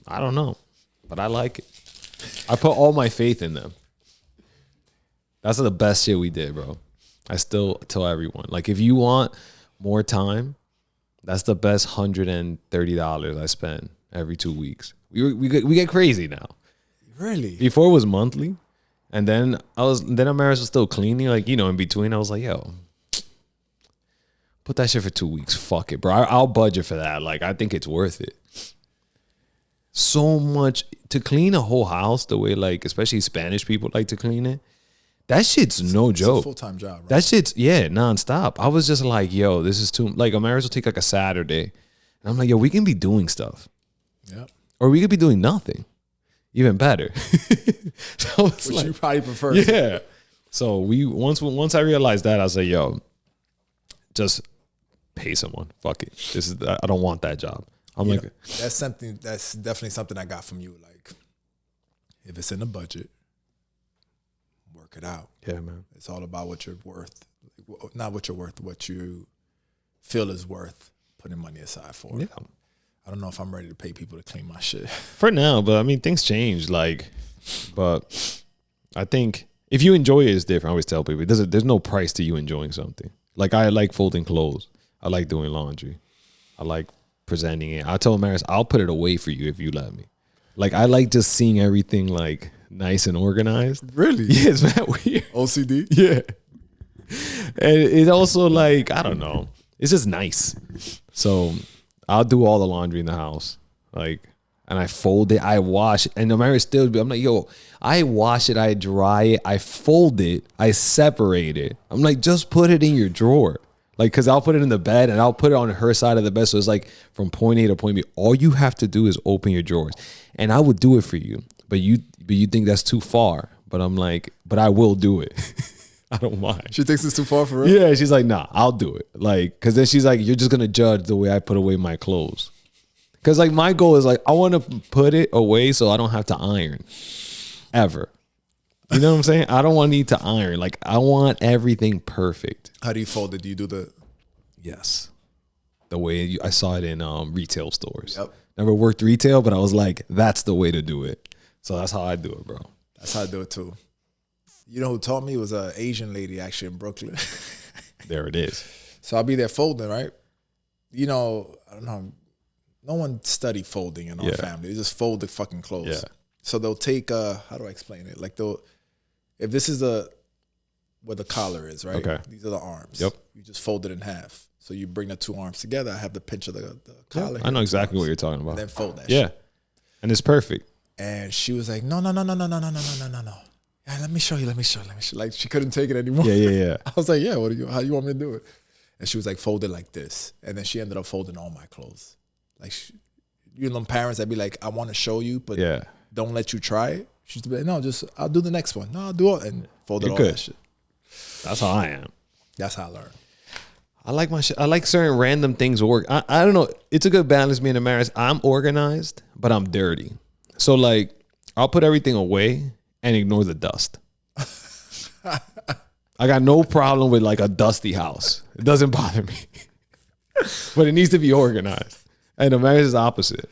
I don't know, but I like it. I put all my faith in them. That's the best shit we did, bro. I still tell everyone, like, if you want more time, that's the best $130 I spend every 2 weeks. We get crazy now. Really? Before it was monthly, and then Amaris was still cleaning, like, you know, in between. I was like, yo, put that shit for 2 weeks. Fuck it, bro. I'll budget for that. Like, I think it's worth it. So much to clean a whole house the way, like, especially Spanish people like to clean it. That shit's no joke. It's a full-time job, right? That shit's, nonstop. I was just like, yo, this is too, like, Amaris will take like a Saturday. And I'm like, yo, we can be doing stuff. Yep. Or we could be doing nothing. Even better. So Which like, you probably prefer. Yeah. So once I realized that, I was like, yo, just pay someone. Fuck it. I don't want that job. I'm like, that's definitely something I got from you. Like, if it's in the budget, work it out. Yeah, man. It's all about what you're worth. Not what you're worth, what you feel is worth putting money aside for. Yeah. I don't know if I'm ready to pay people to clean my shit. For now, but I mean, things change. Like, but I think if you enjoy it, it's different. I always tell people, there's no price to you enjoying something. Like, I like folding clothes. I like doing laundry. I like presenting it. I told Maris, I'll put it away for you if you let me. Like, I like just seeing everything, like, nice and organized. Really? Yeah, it's that weird. OCD? Yeah. And it also, like, I don't know. It's just nice. So I'll do all the laundry in the house. Like, and I fold it, I wash it. And no matter still, I'm like, yo, I wash it, I dry it, I fold it, I separate it. I'm like, just put it in your drawer. Like, cause I'll put it in the bed and I'll put it on her side of the bed. So it's like from point A to point B. All you have to do is open your drawers. And I would do it for you. But you think that's too far. But I'm like, but I will do it. I don't mind. She thinks it's too far for her? Yeah, she's like, nah, I'll do it. Like, cause then she's like, you're just gonna judge the way I put away my clothes. Cause like my goal is like, I want to put it away so I don't have to iron ever. You know what I'm saying? I don't want to need to iron. Like, I want everything perfect. How do you fold it? Do you do the... Yes. The way I saw it in retail stores. Yep. Never worked retail, but I was like, that's the way to do it. So that's how I do it, bro. That's how I do it too. You know who taught me? It was an Asian lady actually in Brooklyn. There it is. So I'll be there folding, right? You know, I don't know. No one studied folding in our family. They just fold the fucking clothes. Yeah. So they'll take, how do I explain it? Like if this is where the collar is, right? Okay. These are the arms. Yep. You just fold it in half. So you bring the two arms together. I have the pinch of the collar. I know exactly what you're talking about. And then fold that Yeah. shit. And it's perfect. And she was like, no. Yeah, let me show you. Like, she couldn't take it anymore. Yeah. I was like, yeah, how you want me to do it? And she was like, fold it like this. And then she ended up folding all my clothes. Like, you know, them parents that be like, I want to show you, but don't let you try it. She's be like, no, I'll do the next one. No, I'll do it. And folded all that shit. That's how I am. That's how I learned. I like my shit. I like certain random things work. I don't know. It's a good balance being a marriage. I'm organized, but I'm dirty. So like, I'll put everything away and ignore the dust. I got no problem with like a dusty house. It doesn't bother me. But it needs to be organized. And the marriage is opposite.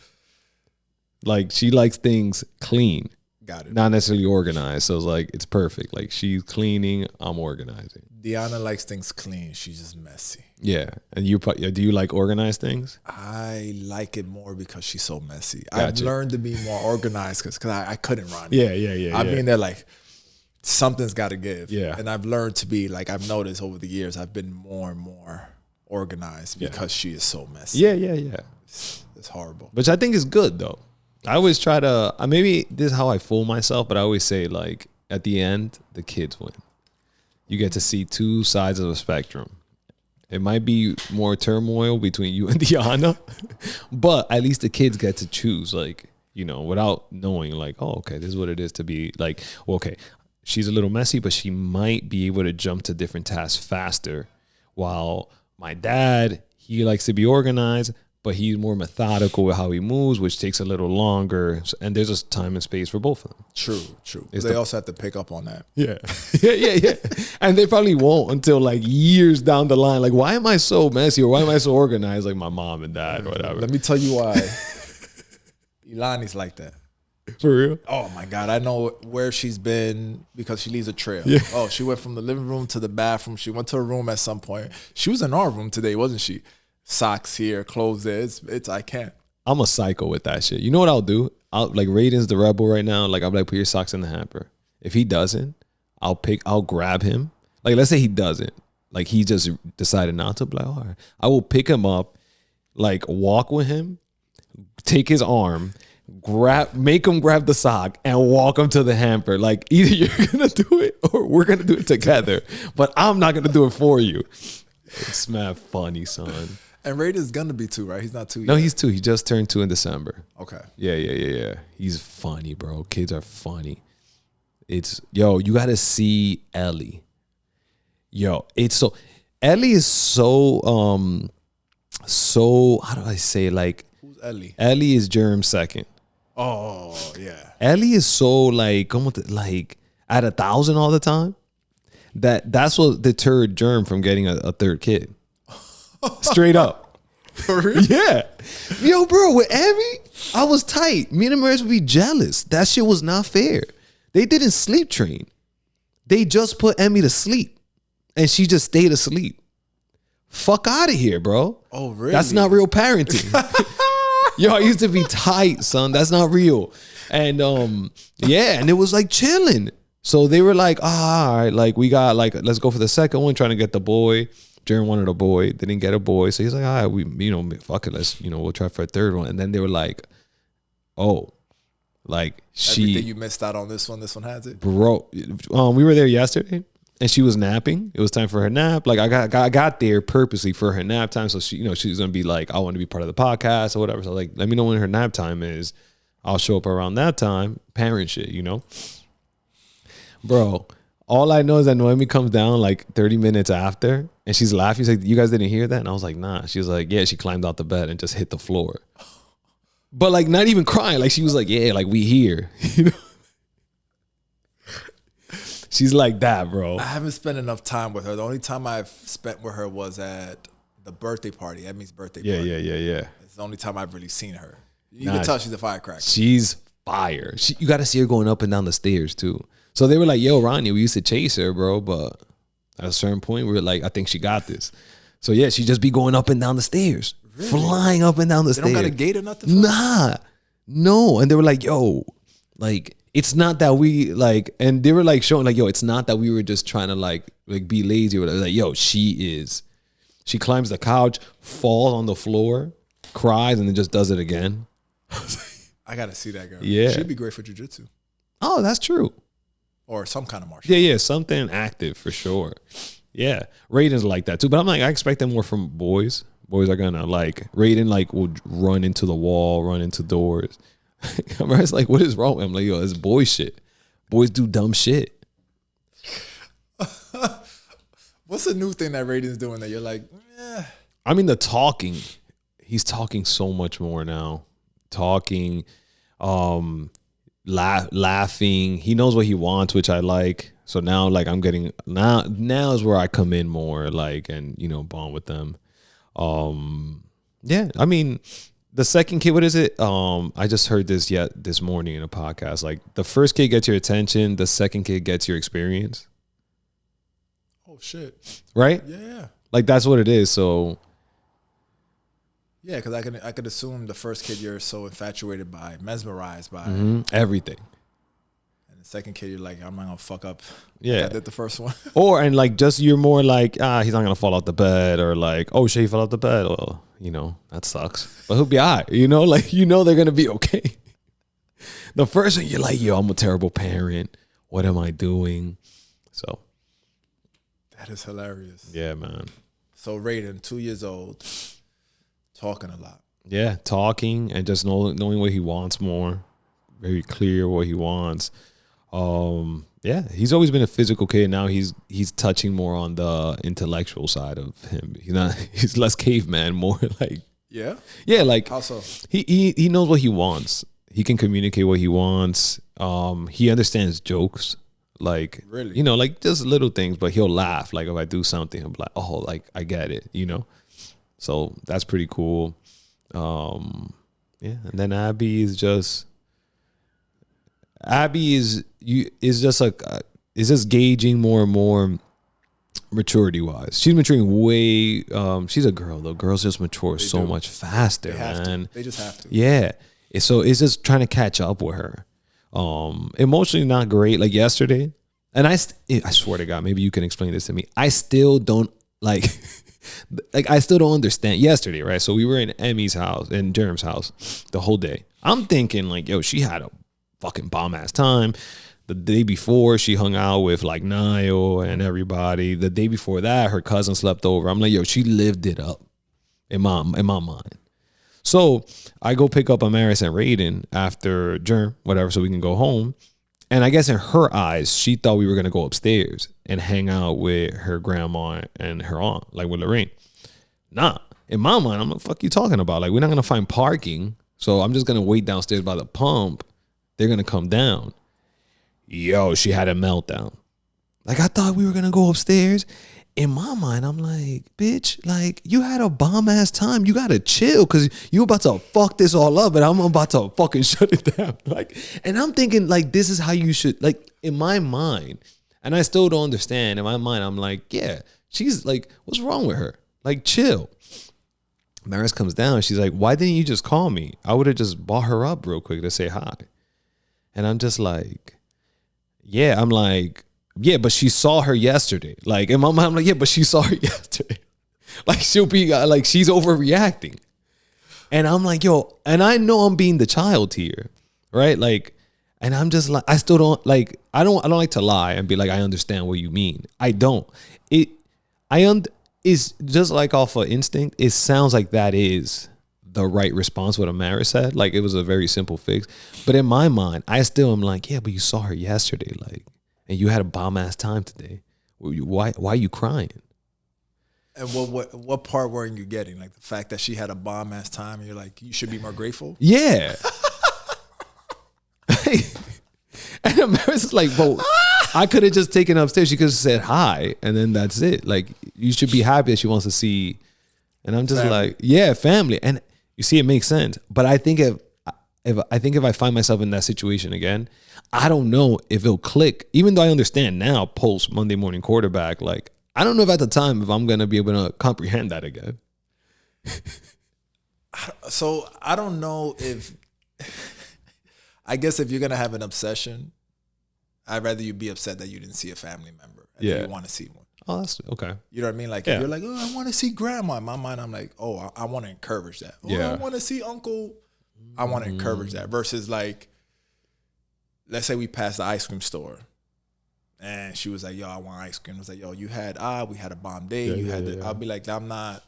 Like, she likes things clean. Got it. Not necessarily organized. So it's like, it's perfect. Like, she's cleaning, I'm organizing. Deanna likes things clean. She's just messy. Yeah. And do you like organized things? I like it more because she's so messy. Gotcha. I've learned to be more organized because I couldn't run. Yeah. I mean, they're like, something's got to give. Yeah. And I've learned to be, like, I've noticed over the years, I've been more and more organized because she is so messy. Yeah. It's horrible. Which I think is good, though. I always try to, maybe this is how I fool myself, but I always say, like, at the end, the kids win. You get to see two sides of the spectrum. It might be more turmoil between you and Deanna, but at least the kids get to choose, like, you know, without knowing, like, oh, okay, this is what it is to be, like, well, okay, she's a little messy, but she might be able to jump to different tasks faster, while my dad, he likes to be organized, but he's more methodical with how he moves, which takes a little longer. And there's just time and space for both of them. True. They also have to pick up on that. Yeah. Yeah. And they probably won't until like years down the line. Like, why am I so messy or why am I so organized? Like my mom and dad or whatever. Let me tell you why. Ilani's like that. For real? Oh my God, I know where she's been because she leaves a trail. Yeah. Oh, she went from the living room to the bathroom. She went to her room at some point. She was in our room today, wasn't she? Socks here, clothes there. It's I can't. I'm a psycho with that shit. You know what I'll do? I'll like Raiden's the rebel right now. Like I'm like, put your socks in the hamper. If he doesn't, I'll grab him. Like let's say he doesn't. Like he just decided not to. Like, all right. I will pick him up, like walk with him, take his arm, make him grab the sock and walk him to the hamper. Like either you're gonna do it or we're gonna do it together. But I'm not gonna do it for you. It's mad funny, son. And Raiden's gonna be 2, right? He's not 2 yet. No, he's 2. He just turned 2 in December. Okay. Yeah. He's funny, bro. Kids are funny. You gotta see Ellie. Ellie is so how do I say, like, who's Ellie? Ellie is Germ's second. Oh, yeah. Ellie is so like at 1,000 all the time. That's what deterred Germ from getting a third kid. Straight up. For real? Yeah. Yo, bro, with Emmy, I was tight. Me and the Marys would be jealous. That shit was not fair. They didn't sleep train. They just put Emmy to sleep. And she just stayed asleep. Fuck out of here, bro. Oh, really? That's not real parenting. Yo, I used to be tight, son. That's not real. And and it was like chilling. So they were like, all right, like we got like, let's go for the second one, trying to get the boy. Jaron wanted a boy, didn't get a boy. So he's like, all right, fuck it, let's, we'll try for a third one. And then they were like, oh, like everything you missed out on this one has it? Bro, we were there yesterday and she was napping. It was time for her nap. Like I got there purposely for her nap time. So she, she's going to be like, I want to be part of the podcast or whatever. So like, let me know when her nap time is. I'll show up around that time, parent shit, Bro, all I know is that Noemi comes down like 30 minutes after and she's laughing. She's like, you guys didn't hear that? And I was like, nah. She was like, yeah, she climbed out the bed and just hit the floor. But like not even crying. Like she was like, yeah, like we here. She's like that, bro. I haven't spent enough time with her. The only time I've spent with her was at the birthday party, Emmy's birthday party. Yeah. It's the only time I've really seen her. You can tell she's a firecracker. She's fire. You got to see her going up and down the stairs too. So they were like, yo, Ronnie, we used to chase her, bro. But at a certain point, we were like, I think she got this. So yeah, she just be going up and down the stairs. Really? Flying up and down the stairs. They don't got a gate or nothing? Nah. No. And they were like, yo, like, it's not that we like, and they were like showing like, yo, it's not that we were just trying to like be lazy or whatever. Like, yo, she climbs the couch, falls on the floor, cries, and then just does it again. I got to see that girl. Yeah. She'd be great for jiu-jitsu. Oh, that's true. Or some kind of martial. Yeah, something active for sure. Yeah, Raiden's like that too. But I'm like, I expect them more from boys. Boys are gonna like, Raiden like will run into the wall, run into doors. It's like, what is wrong? I'm like, yo, it's boy shit. Boys do dumb shit. What's the new thing that Raiden's doing that you're like, eh? I mean, the talking. He's talking so much more now. Talking, laughing. He knows what he wants, which I like. So now, like, I'm getting now is where I come in more, like, and bond with them. Yeah, I mean, the second kid, what is it? I just heard this morning in a podcast. Like, the first kid gets your attention, the second kid gets your experience. Oh shit! Right? Yeah. Like, that's what it is. So. Yeah, because I could assume the first kid you're so infatuated by, mesmerized by everything. And the second kid you're like, I'm not gonna fuck up. Yeah, I did the first one. And like, just you're more like, he's not gonna fall out the bed, or like, oh shit, he fell out the bed. Well, that sucks. But he'll be all right. Like they're gonna be okay. The first one you're like, yo, I'm a terrible parent. What am I doing? So that is hilarious. Yeah, man. So Raiden, 2 years old. Talking a lot. Yeah, talking and just knowing what he wants more. Very clear what he wants. Yeah, he's always been a physical kid. Now he's touching more on the intellectual side of him. He's less caveman, more like Yeah, like how so? He knows what he wants. He can communicate what he wants. He understands jokes. Like, really? Like just little things, but he'll laugh. Like if I do something, he'll be like, oh, like I get it, So that's pretty cool. Yeah, Yeah, and then Abby is just gauging more and more maturity wise. She's maturing way. She's a girl though. Girls just mature so much faster, man. They just have to. Yeah. So it's just trying to catch up with her. Emotionally not great. Like yesterday, and I swear to God, maybe you can explain this to me. I still don't like I still don't understand. Yesterday, right? So we were in Emmy's house and Jerem's house the whole day. I'm thinking like, yo, she had a fucking bomb ass time. The day before, she hung out with like Niall and everybody. The day before that, her cousin slept over. I'm like, yo, she lived it up in my mind. So I go pick up Amaris and Raiden after Jerm, whatever, so we can go home. And I guess in her eyes, she thought we were going to go upstairs and hang out with her grandma and her aunt, like with Lorraine. Nah. In my mind, I'm like, fuck you talking about? Like, we're not going to find parking. So I'm just going to wait downstairs by the pump. They're going to come down. Yo, she had a meltdown. Like, I thought we were going to go upstairs. In my mind, I'm like, bitch, like, you had a bomb-ass time. You got to chill because you about to fuck this all up and I'm about to fucking shut it down. Like, and I'm thinking, like, this is how you should, like, in my mind, and I still don't understand. In my mind, I'm like, yeah, she's like, what's wrong with her? Like, chill. Maris comes down. She's like, why didn't you just call me? I would have just brought her up real quick to say hi. And I'm just like, yeah, I'm like, yeah, but she saw her yesterday. Like, in my mind, I'm like, yeah, but she saw her yesterday. Like, she'll be, like, she's overreacting. And I'm like, yo, and I know I'm being the child here, right? Like, and I'm just like, I still don't, like, I don't like to lie and be like, I understand what you mean. I don't. It's just like off of instinct. It sounds like that is the right response, what Amara said. Like, it was a very simple fix. But in my mind, I still am like, yeah, but you saw her yesterday, like, and you had a bomb-ass time today. Why are you crying? And what part weren't you getting? Like the fact that she had a bomb-ass time and you're like, you should be more grateful? Yeah. And Amara's like, bro, I could have just taken her upstairs. She could have said hi, and then that's it. Like, you should be happy that she wants to see. And I'm just family. Like, yeah, family. And you see, it makes sense. But I think if I find myself in that situation again, I don't know if it'll click. Even though I understand now, post Monday morning quarterback, like, I don't know if at the time if I'm gonna be able to comprehend that again. So I don't know if. I guess if you're gonna have an obsession, I'd rather you be upset that you didn't see a family member and you want to see one. Oh, that's okay. You know what I mean? Like, if you're like, oh, I want to see grandma. In my mind, I'm like, oh, I want to encourage that. Oh, I want to see uncle. I want to encourage that versus like, let's say we passed the ice cream store and she was like, yo, I want ice cream. I was like, yo, we had a bomb day. I'll be like, I'm not,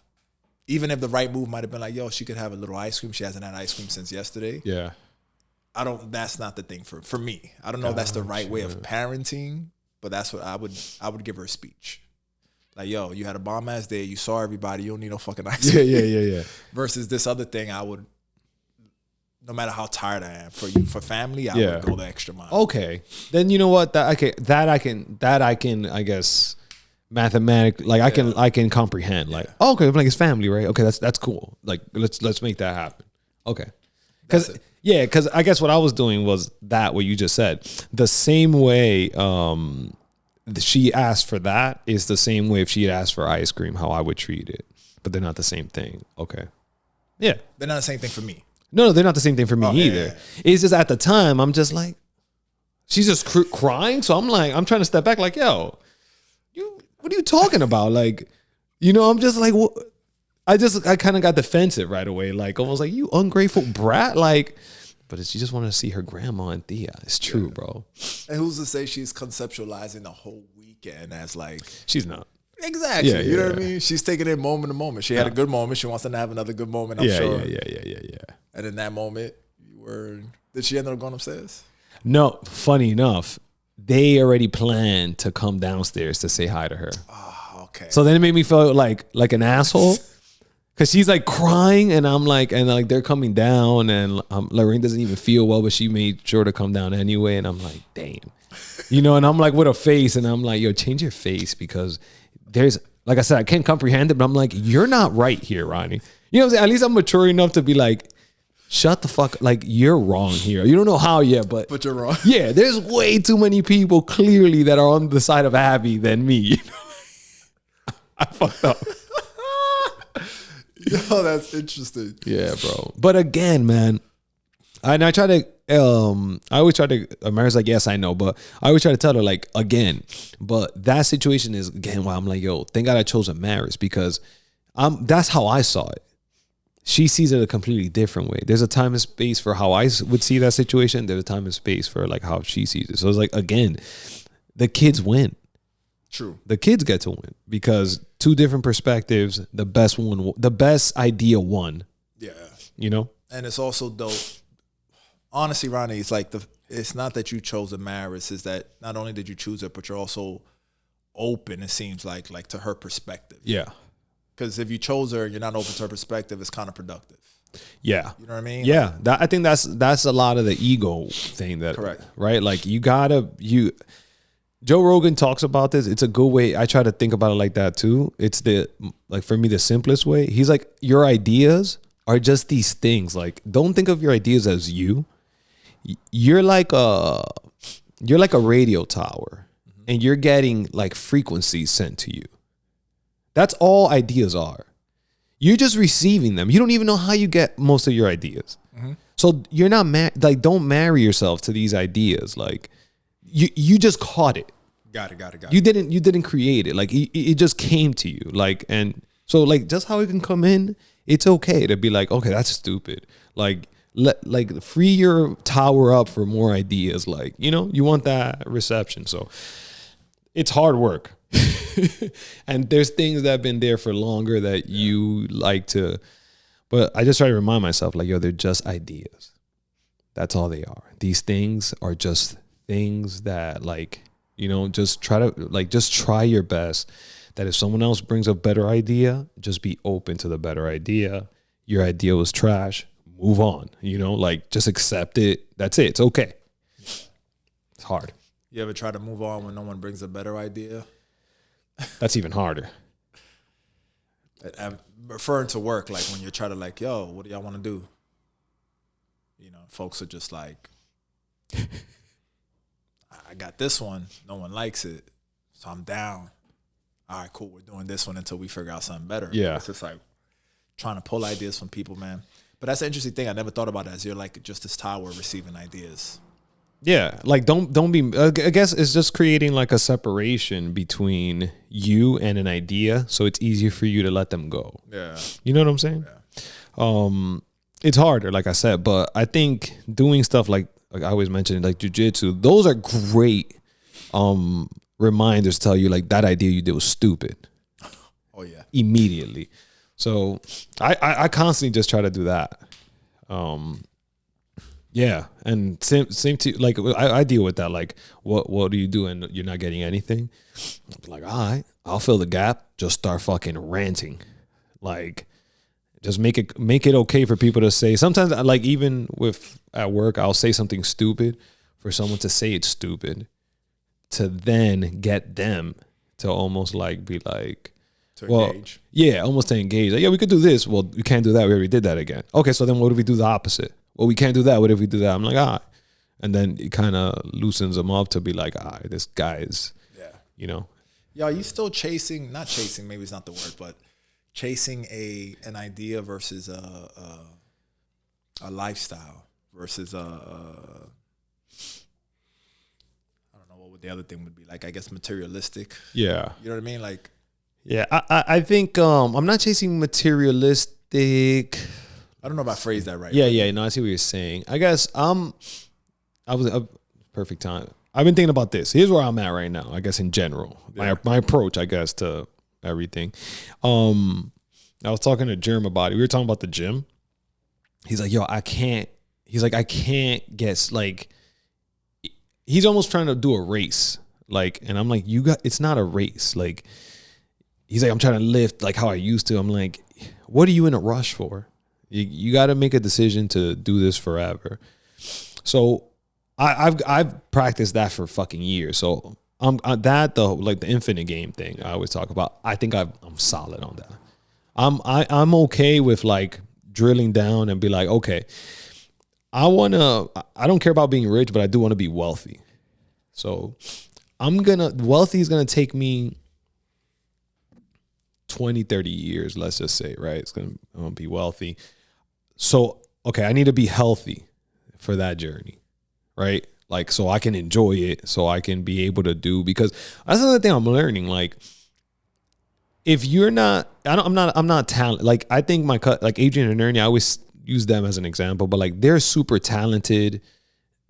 even if the right move might have been like, yo, she could have a little ice cream. She hasn't had ice cream since yesterday. Yeah. That's not the thing for me. I don't know if that's the right way of parenting, but that's what I would give her a speech. Like, yo, you had a bomb ass day. You saw everybody. You don't need no fucking ice cream. Yeah. Versus this other thing, I would, no matter how tired I am, for family, I would go the extra mile. Okay, then you know what? That I can, I guess, mathematically, like I can comprehend. Like, okay, like it's family, right? Okay, that's cool. Like, let's make that happen. Okay, because I guess what I was doing was that what you just said. The same way she asked for that is the same way if she had asked for ice cream, how I would treat it. But they're not the same thing. Okay. Yeah. They're not the same thing for me. No, they're not the same thing for me either. Yeah. It's just at the time, I'm just like, she's just crying. So I'm like, I'm trying to step back like, yo, what are you talking about? Like, you know, I'm just like, what? I kind of got defensive right away. Like, almost like, you ungrateful brat. Like, but she just wanted to see her grandma and Thea. It's true, bro. And who's to say she's conceptualizing the whole weekend as like... She's not. Exactly. Yeah, you know what I mean? She's taking it moment to moment. She had a good moment. She wants to have another good moment, I'm sure. Yeah. And in that moment, did she end up going upstairs? No. Funny enough, they already planned to come downstairs to say hi to her. Oh, okay. So then it made me feel like an asshole. Cause she's like crying and I'm like, and like they're coming down and Lorraine doesn't even feel well, but she made sure to come down anyway. And I'm like, damn, you know, and I'm like with a face and I'm like, yo, change your face because there's, like I said, I can't comprehend it, but I'm like, you're not right here, Ronnie. You know what I'm saying? At least I'm mature enough to be like, shut the fuck. Like, you're wrong here. You don't know how yet, but you're wrong. Yeah, there's way too many people clearly that are on the side of Abby than me. I fucked up. Yo, that's interesting. Yeah, bro. But again, man, I try to, I always try to, Amara's like, yes, I know, but I always try to tell her, like, again, but that situation is, again, why I'm like, yo, thank God I chose Amaris, because that's how I saw it. She sees it a completely different way. There's a time and space for how I would see that situation. There's a time and space for like how she sees it. So it's like, again, the kids win. True. The kids get to win because two different perspectives. The best idea won. Yeah. You know? And it's also dope. Honestly, Ronnie, it's like it's not that you chose Amaris, is that not only did you choose her, but you're also open, it seems like to her perspective. Yeah. Because if you chose her and you're not open to her perspective, it's counterproductive. Yeah. You know what I mean? Yeah. I think that's a lot of the ego thing that, correct. Right? Like Joe Rogan talks about this. It's a good way. I try to think about it like that too. It's for me, the simplest way. He's like, your ideas are just these things. Like, don't think of your ideas as you. You're like a radio tower, and you're getting like frequencies sent to you. That's all ideas are. You're just receiving them. You don't even know how you get most of your ideas. Mm-hmm. So you're not don't marry yourself to these ideas. Like, you just caught it. Got it. You didn't create it. Like, it just came to you. Like, and so like just how it can come in, it's okay to be like, okay, that's stupid. Like, free your tower up for more ideas. Like, you know, you want that reception. So it's hard work. And there's things that have been there for longer that you like to, but I just try to remind myself, like, yo, they're just ideas. That's all they are. These things are just things that, like, you know, just try your best. That if someone else brings a better idea, just be open to the better idea. Your idea was trash. Move on. You know, like, just accept it. That's it. It's okay. It's hard. You ever try to move on when no one brings a better idea? That's even harder. I'm referring to work, like when you're trying to, like, yo, what do y'all want to do? You know, folks are just like, I got this one. No one likes it. So I'm down. All right, cool. We're doing this one until we figure out something better. Yeah. It's just like trying to pull ideas from people, man. But that's an interesting thing. I never thought about it as you're like just this tower receiving ideas. Yeah, like don't be. I guess it's just creating like a separation between you and an idea, so it's easier for you to let them go. Yeah, you know what I'm saying. Yeah. It's harder, like I said, but I think doing stuff like I always mention, like Jiu Jitsu, those are great reminders to tell you, like, that idea you did was stupid. Oh yeah, immediately. So I constantly just try to do that. Yeah, and same to, like, I deal with that. Like, what do you do and you're not getting anything? Like, all right, I'll fill the gap. Just start fucking ranting. Like, just make it okay for people to say. Sometimes, like, even at work, I'll say something stupid for someone to say it's stupid, to then get them to almost like be like, engage. Yeah, almost to engage. Like, yeah, we could do this. Well, we can't do that. We already did that again. Okay, so then what if we do the opposite? Well, we can't do that. What if we do that? I'm like, all right. And then it kind of loosens them up to be like, all right, this guy is, you know. Yeah, are you still not chasing, maybe it's not the word, but chasing an idea versus a lifestyle versus I don't know what the other thing would be. Like, I guess materialistic. Yeah. You know what I mean? Like, yeah, I think I'm not chasing materialistic. I don't know if I phrased that right. Yeah, no, I see what you're saying. I guess I was a perfect time. I've been thinking about this. Here's where I'm at right now, I guess, in general. Yeah. My approach, I guess, to everything. I was talking to Jerm about it. We were talking about the gym. He's like, yo, I can't get, like, he's almost trying to do a race. Like, and I'm like, it's not a race. Like, he's like, I'm trying to lift like how I used to. I'm like, what are you in a rush for? You got to make a decision to do this forever. So I've practiced that for fucking years. So the infinite game thing I always talk about. I think I'm solid on that. I'm okay with, like, drilling down and be like, okay, I don't care about being rich, but I do want to be wealthy. So wealthy is going to take me 20, 30 years, let's just say, right? I'm going to be wealthy. So, okay, I need to be healthy for that journey, right? Like, so I can enjoy it, so I can be able to do, because that's another thing I'm learning. Like, if you're not, I'm not talented. Like, I think like Adrian and Ernie, I always use them as an example, but like, they're super talented.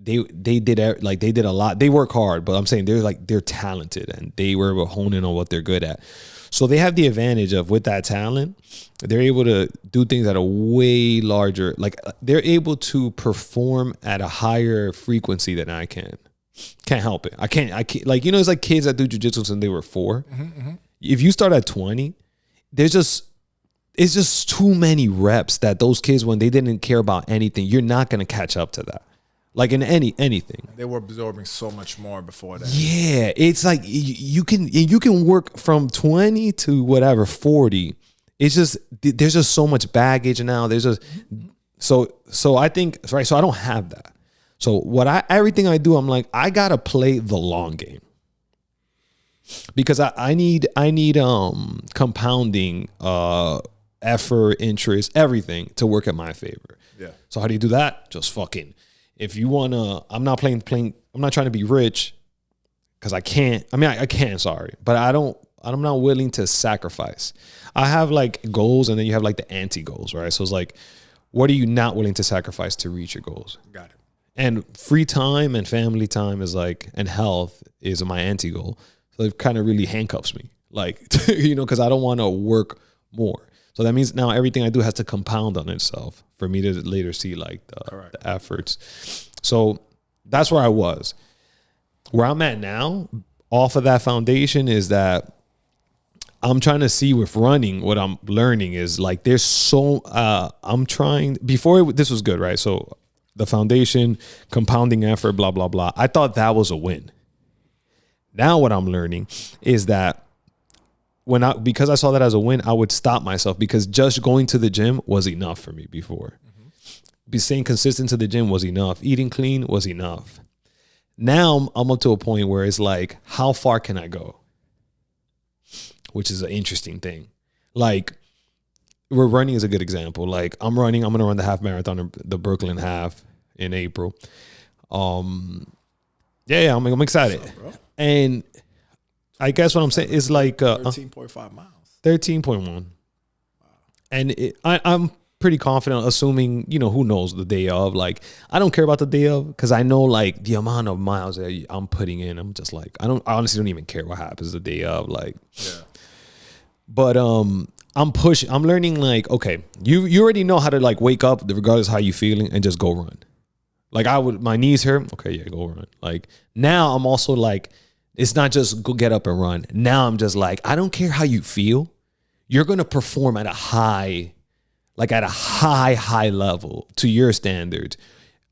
They did a lot. They work hard, but I'm saying they're talented and they were honing on what they're good at. So they have the advantage of, with that talent, they're able to do things at a way larger, like they're able to perform at a higher frequency than I can. Can't help it. I can't like, you know, it's like kids that do jiu-jitsu since they were 4. If you start at 20, it's just too many reps that those kids, when they didn't care about anything, you're not going to catch up to that. Like in anything. They were absorbing so much more before that. Yeah. It's like you can work from 20 to whatever, 40. It's just, there's just so much baggage now. There's just, so I think, right. So I don't have that. So everything I do, I'm like, I got to play the long game. Because I need compounding, effort, interest, everything to work in my favor. Yeah. So how do you do that? Just fucking, if you wanna, I'm not trying to be rich, because I can't. I mean, I can, sorry, but I'm not willing to sacrifice. I have like goals, and then you have like the anti-goals, right? So it's like, what are you not willing to sacrifice to reach your goals? Got it. And free time and family time is like, and health is my anti-goal. So it kind of really handcuffs me, like, you know, because I don't want to work more. So that means now everything I do has to compound on itself for me to later see like the efforts. So that's where I was. Where I'm at now, off of that foundation, is that I'm trying to see with running, what I'm learning is like, there's so, I'm trying, this was good, right? So the foundation, compounding effort, blah, blah, blah. I thought that was a win. Now what I'm learning is that because I saw that as a win, I would stop myself, because just going to the gym was enough for me before. Be staying consistent to the gym was enough. Eating clean was enough. Now I'm up to a point where it's like, how far can I go? Which is an interesting thing. Like, running is a good example. Like, I'm going to run the half marathon, the Brooklyn half in April. I'm excited. What's up, bro? And I guess what I'm saying is like 13.5 miles. 13.1. Wow. And I'm pretty confident, assuming, you know, who knows the day of. Like, I don't care about the day of, because I know like the amount of miles that I'm putting in. I'm just like, I honestly don't even care what happens the day of. Like, yeah. But I'm pushing. I'm learning like, okay, you already know how to like wake up regardless of how you feeling and just go run. Like, my knees hurt. Okay, yeah, go run. Like, now I'm also like, it's not just go get up and run. Now I'm just like, I don't care how you feel. You're going to perform at a high level to your standards.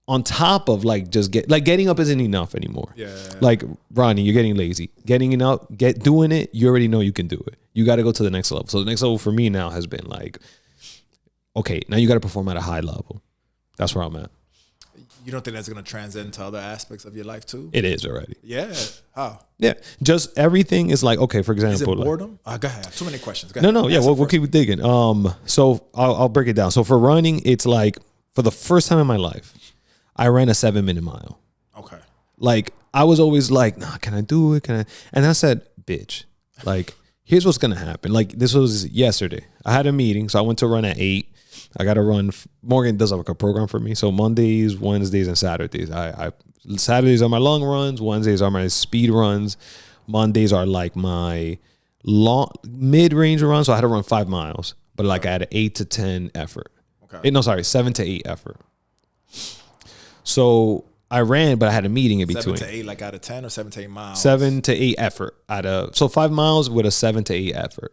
On top of like, getting up isn't enough anymore. Yeah. Like, Ronnie, you're getting lazy. Getting up, doing it, you already know you can do it. You got to go to the next level. So the next level for me now has been like, okay, now you got to perform at a high level. That's where I'm at. You don't think that's going to transcend to other aspects of your life too? It is already. Yeah. How? Yeah. Just everything is like, okay, for example. Is it boredom? Go ahead. Too many questions. Go ahead. No. Yeah, we'll keep digging. So I'll break it down. So for running, it's like, for the first time in my life, I ran a 7-minute mile. Okay. Like, I was always like, nah, can I do it? And I said, bitch, like, here's what's going to happen. Like, this was yesterday. I had a meeting, so I went to run at 8. I got to run. Morgan does like a program for me. So Mondays, Wednesdays, and Saturdays. Saturdays are my long runs. Wednesdays are my speed runs. Mondays are like my long mid-range runs. So I had to run 5 miles, but like I had an 8 to 10 effort. Okay. 7 to 8 effort. So I ran, but I had a meeting in between. 7 to 8, like out of 10, or 7 to 8 miles? 7 to 8 effort so 5 miles with a 7 to 8 effort.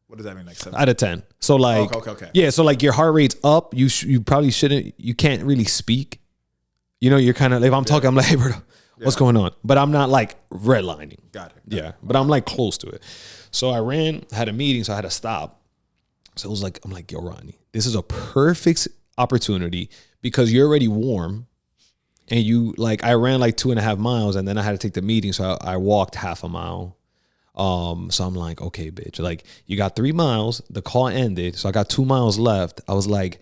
What does that mean? Like 7? Out of 10. So like, okay. Yeah. So like your heart rate's up. You probably shouldn't, you can't really speak. You know, you're kind of, if I'm talking, I'm like, hey, bro, what's going on? But I'm not like redlining. Got it. Yeah. But I'm like close to it. So I ran, had a meeting, so I had to stop. So it was like, I'm like, yo, Ronnie, this is a perfect opportunity because you're already warm. And you like, I ran like 2.5 miles and then I had to take the meeting. So I walked half a mile. So I'm like, okay, bitch, like you got 3 miles, the call ended. So I got 2 miles left. I was like,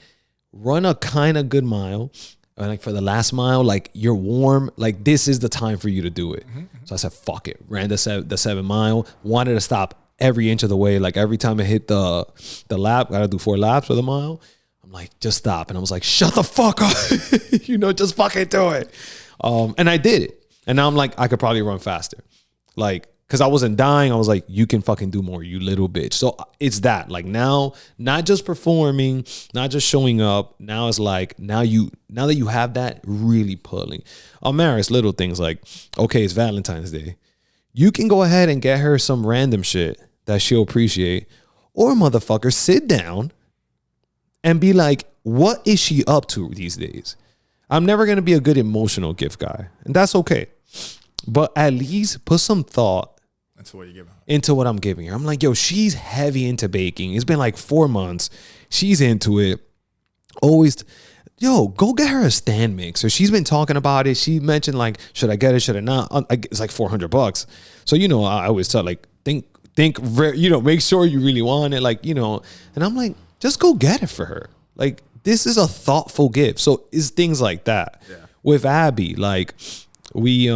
run a kind of good mile. And like for the last mile, like you're warm, like this is the time for you to do it. So I said, fuck it. Ran the 7 mile, wanted to stop every inch of the way. Like every time I hit the lap, gotta do 4 laps for the mile. I'm like, just stop. And I was like, shut the fuck up. Just fucking do it. And I did it. And now I'm like, I could probably run faster. Like, because I wasn't dying. I was like, you can fucking do more, you little bitch. So it's that. Like now, not just performing, not just showing up. Now it's like, now that you have that, really pulling. Maris, little things like, okay, it's Valentine's Day. You can go ahead and get her some random shit that she'll appreciate. Or motherfucker, sit down and be like, what is she up to these days? I'm never going to be a good emotional gift guy. And that's okay. But at least put some thought into what I'm giving her. I'm like, yo, she's heavy into baking. It's been like 4 months. She's into it. Always, yo, go get her a stand mixer. She's been talking about it. She mentioned like, should I get it? Should I not? It's like $400. So, I always tell like, think, make sure you really want it. Like, and I'm like, just go get it for her. Like, this is a thoughtful gift. So it's things like that. Yeah. With Abby, like we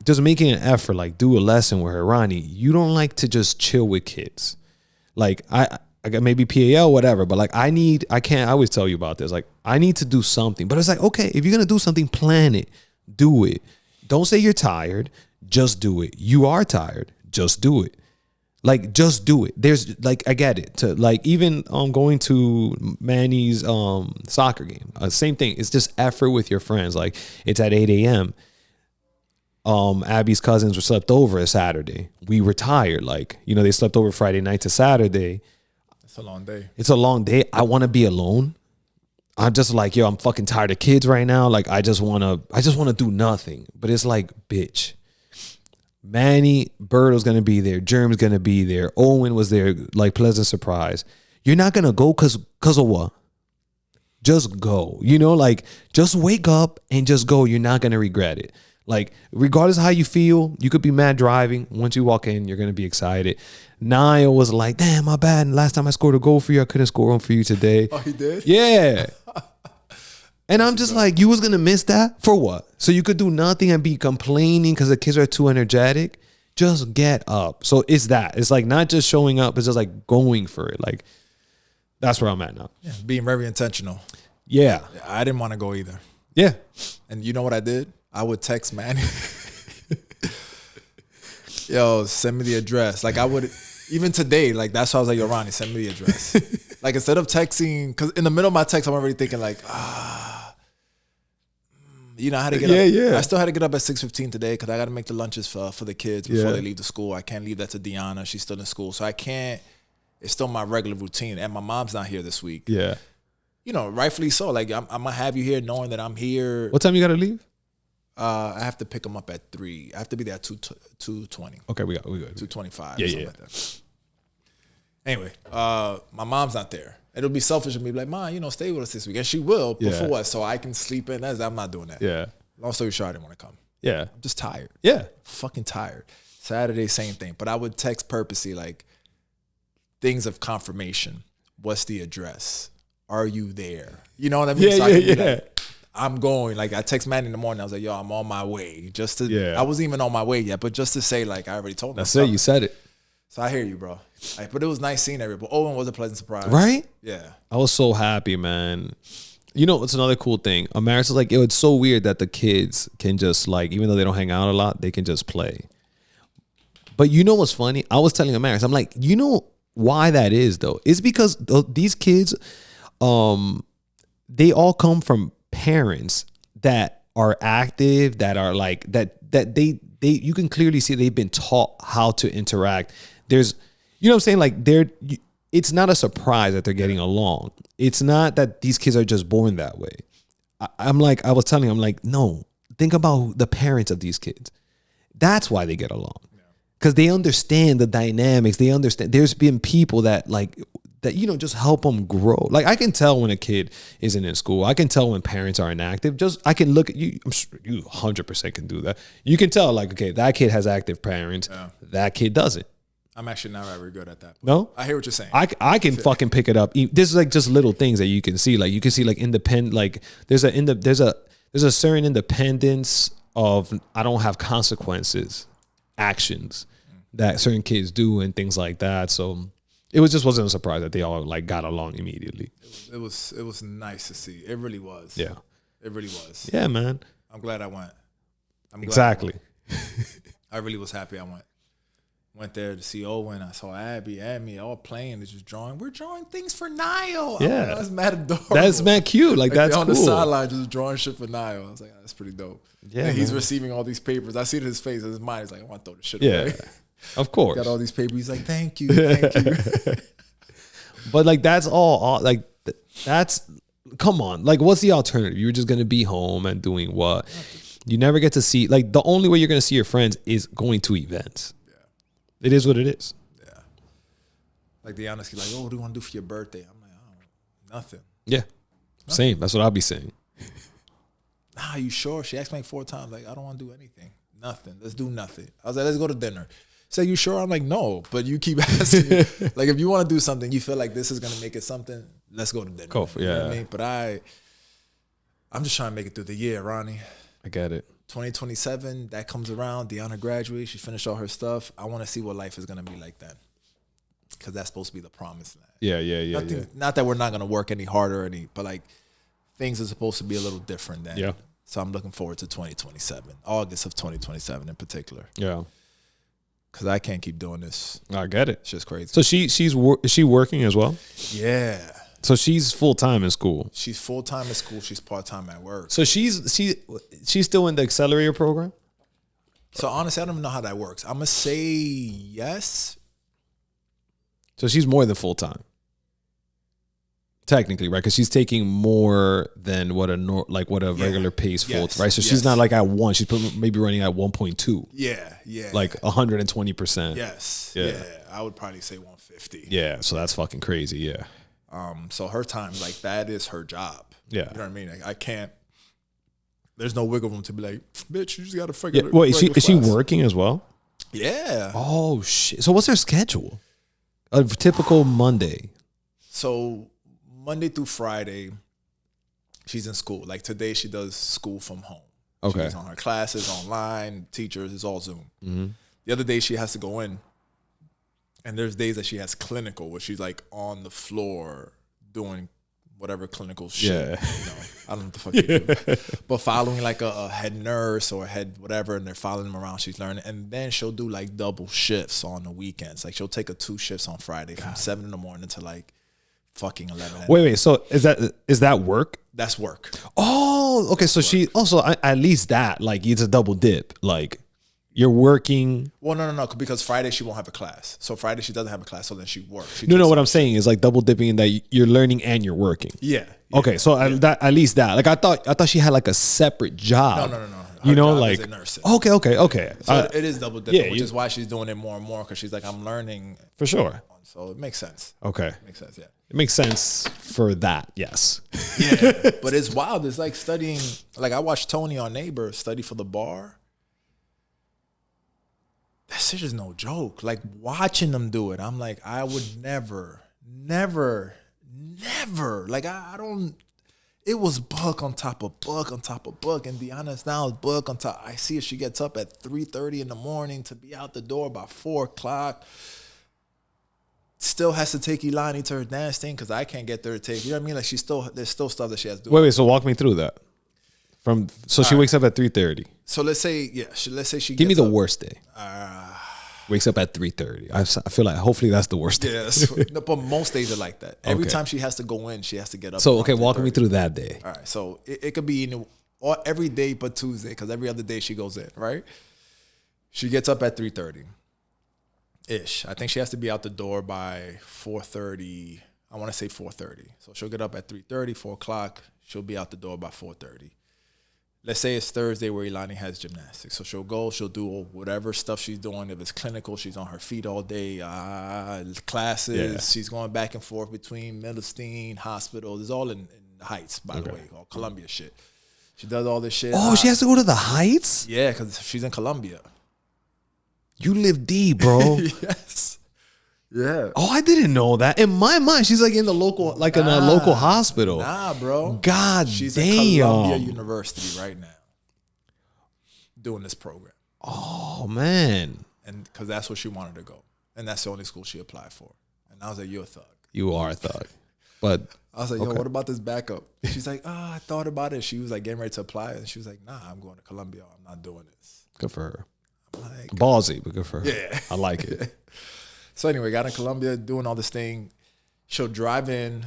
just making an effort, like do a lesson with her. Ronnie, you don't like to just chill with kids. Like I got maybe PAL, whatever, but like I always tell you about this. Like I need to do something. But it's like, okay, if you're gonna do something, plan it. Do it. Don't say you're tired. Just do it. You are tired. Just do it. Like, just do it. There's like, I get it. To like, even going to Manny's soccer game, same thing. It's just effort with your friends. Like, it's at 8 a.m. Abby's cousins were slept over a Saturday. We were tired. Like, they slept over Friday night to Saturday. It's a long day. It's a long day. I want to be alone. I'm just like, yo, I'm fucking tired of kids right now. Like, I just want to do nothing. But it's like, bitch. Manny, Berto's going to be there. Germ's going to be there. Owen was there, like pleasant surprise. You're not going to go because of what? Just go. Like just wake up and just go. You're not going to regret it. Like regardless of how you feel, you could be mad driving. Once you walk in, you're going to be excited. Niall was like, damn, my bad. Last time I scored a goal for you, I couldn't score one for you today. Oh, he did? Yeah. And I'm just like, you was going to miss that? For what? So you could do nothing and be complaining because the kids are too energetic? Just get up. So it's that. It's like not just showing up. It's just like going for it. Like, that's where I'm at now. Yeah, being very intentional. Yeah. I didn't want to go either. Yeah. And you know what I did? I would text Manny. Yo, send me the address. Like I would, even today, like that's why I was like, yo, Ronnie, send me the address. Like instead of texting, because in the middle of my text, I'm already thinking like, I had to get up. Yeah. I still had to get up at 6:15 today because I got to make the lunches for the kids before they leave the school. I can't leave that to Deanna. She's still in school. So I can't, it's still my regular routine. And my mom's not here this week. Yeah. Rightfully so. Like I'm going to have you here knowing that I'm here. What time you got to leave? I have to pick them up at 3. I have to be there at 2:20. Okay, we got 2:25. Yeah, something like that. Anyway, my mom's not there. It'll be selfish of me, like, Mom, stay with us this week, and she will. But for what? So I can sleep in. I'm not doing that. Yeah. Long story short, I didn't want to come. Yeah. I'm just tired. Yeah. Fucking tired. Saturday, same thing. But I would text purposely like things of confirmation. What's the address? Are you there? You know what I mean? Yeah, so yeah. I'm going. Like I text Manny in the morning. I was like, yo, I'm on my way. I wasn't even on my way yet, but just to say, like, I already told him. That's it. You said it. So I hear you, bro. But it was nice seeing everybody. Owen was a pleasant surprise. Right? Yeah. I was so happy, man. It's another cool thing. Amaris was like, it's so weird that the kids can just like, even though they don't hang out a lot, they can just play. But you know what's funny? I was telling Amaris, I'm like, you know why that is though? It's because these kids, they all come from parents that are active, that are like that they you can clearly see they've been taught how to interact. There's, what I'm saying? Like it's not a surprise that they're getting along. It's not that these kids are just born that way. I was telling him, I'm like, no, think about the parents of these kids. That's why they get along. Because they understand the dynamics. They understand. There's been people that like that, you know, just help them grow. Like I can tell when a kid isn't in school. I can tell when parents are inactive. Just I can look at you. I'm sure you 100% can do that. You can tell like, okay, that kid has active parents. Yeah. That kid doesn't. I'm actually not very good at that. No, I hear what you're saying. I can fucking pick it up. This is like just little things that you can see. Like you can see like independent. Like there's a certain independence of I don't have consequences, actions that certain kids do and things like that. So it wasn't a surprise that they all like got along immediately. It was nice to see. It really was. Yeah, it really was. Yeah, man. I'm glad I went. Exactly. I really was happy I went. Went there to see Owen. I saw Abby, all playing. They're just drawing. We're drawing things for Niall. Yeah, that's mad adorable. That's mad cute. Like that's on cool. The sideline just drawing shit for Niall. I was like, that's pretty dope. Yeah, and he's receiving all these papers. I see it in his face, in his mind. He's like, I want to throw this shit away. Of course. Got all these papers. He's like, thank you, thank you. But like that's all. Like that's come on. Like what's the alternative? You're just gonna be home and doing what? You never get to see. Like the only way you're gonna see your friends is going to events. It is what it is. Yeah. Like they honestly like, oh, what do you want to do for your birthday? I'm like, oh, nothing. Yeah. Nothing. Same. That's what I'll be saying. Nah, you sure? She asked me like 4 times. Like, I don't want to do anything. Nothing. Let's do nothing. I was like, let's go to dinner. Say, you sure? I'm like, no. But you keep asking me. Like, if you want to do something, you feel like this is going to make it something, let's go to dinner. Go for, you know what I mean? But I'm just trying to make it through the year, Ronnie. I get it. 2027, that comes around. Deanna graduates. She finished all her stuff. I want to see what life is going to be like then. Because that's supposed to be the promised land. Yeah. Not that we're not going to work any harder, but like things are supposed to be a little different then. Yeah. So I'm looking forward to 2027, August of 2027 in particular. Yeah. Because I can't keep doing this. I get it. It's just crazy. So is she working as well? Yeah. So she's full-time in school. She's full-time in school. She's part-time at work. So she's still in the accelerator program? So honestly, I don't even know how that works. I'm going to say yes. So she's more than full-time. Technically, right? Because she's taking more than what a regular pace full, right? So she's not like at 1. She's maybe running at 1.2. Yeah. Like 120%. Yes. Yeah. I would probably say 150. Yeah. So that's fucking crazy. Yeah. So her time, like that is her job. Yeah. You know what I mean? Like, I can't. There's no wiggle room to be like, bitch, you just got to figure. Yeah. Wait, is she working as well? Yeah. Oh shit. So what's her schedule? A typical Monday. So Monday through Friday, she's in school. Like today, she does school from home. Okay. She's on her classes online, teachers, it's all Zoom. Mm-hmm. The other day, she has to go in. And there's days that she has clinical where she's like on the floor doing whatever clinical shit. Yeah. You know, I don't know what the fuck they do. But following like a head nurse or a head whatever, and they're following them around, she's learning. And then she'll do like double shifts on the weekends. Like she'll take 2 shifts on Friday from 7 in the morning to like fucking 11. Wait. So is that work? That's work. Oh, okay. So she also, at least that, like it's a double dip. Like you're working. Well, no, because Friday she won't have a class. So Friday she doesn't have a class, so then she works. No, what I'm saying is like double dipping in that you're learning and you're working. Yeah. Okay, so at least that. Like I thought she had like a separate job. No. Her you know, job like is nursing. Okay. So it is double dipping, which is why she's doing it more and more because she's like, I'm learning for sure. So it makes sense. Okay, it makes sense. Yeah, it makes sense for that. Yes. Yeah, but it's wild. It's like studying. Like I watched Tony on Neighbor study for the bar. That shit is no joke. Like watching them do it, I'm like, I would never. Like I don't. It was book on top of book on top of book, and Deanna's now is book on top. I see if she gets up at 3:30 in the morning to be out the door by 4 o'clock. Still has to take Ilani to her dance thing because I can't get there to take. You know what I mean? Like there's still stuff that she has to do. Wait. So walk me through that. She wakes up at 3:30. So let's say she give me the worst day. Wakes up at 3:30. I feel like hopefully that's the worst day. Yeah, no, but most days are like that. Every time she has to go in, she has to get up. So okay, walk me through that day. All right, so it could be or every day but Tuesday because every other day she goes in. Right, she gets up at 3:30 ish. I think she has to be out the door by 4:30. I want to say 4:30. So she'll get up at 3:30, 4 o'clock. She'll be out the door by 4:30. let's say it's Thursday where Ilani has gymnastics. So she'll go, she'll do whatever stuff she's doing. If it's clinical, she's on her feet all day. Classes, she's going back and forth between Milstein, hospital. It's all in the Heights, by the way, all Columbia shit. She does all this shit. Oh, she has to go to the Heights? Yeah, because she's in Columbia. You live D, bro. Yes. Yeah. Oh, I didn't know that. In my mind, she's like in the local, like in a local hospital. Nah, bro. God she's damn. She's at Columbia University right now, doing this program. Oh man. And because that's where she wanted to go, and that's the only school she applied for. And I was like, "You're a thug. You are a thug." But I was like, "Yo, what about this backup?" She's like, "Oh, I thought about it." She was like getting ready to apply, and she was like, "Nah, I'm going to Columbia. I'm not doing this." Good for her. I'm like, ballsy, but good for her. Yeah, I like it. So anyway, got in Columbia, doing all this thing. She'll drive in.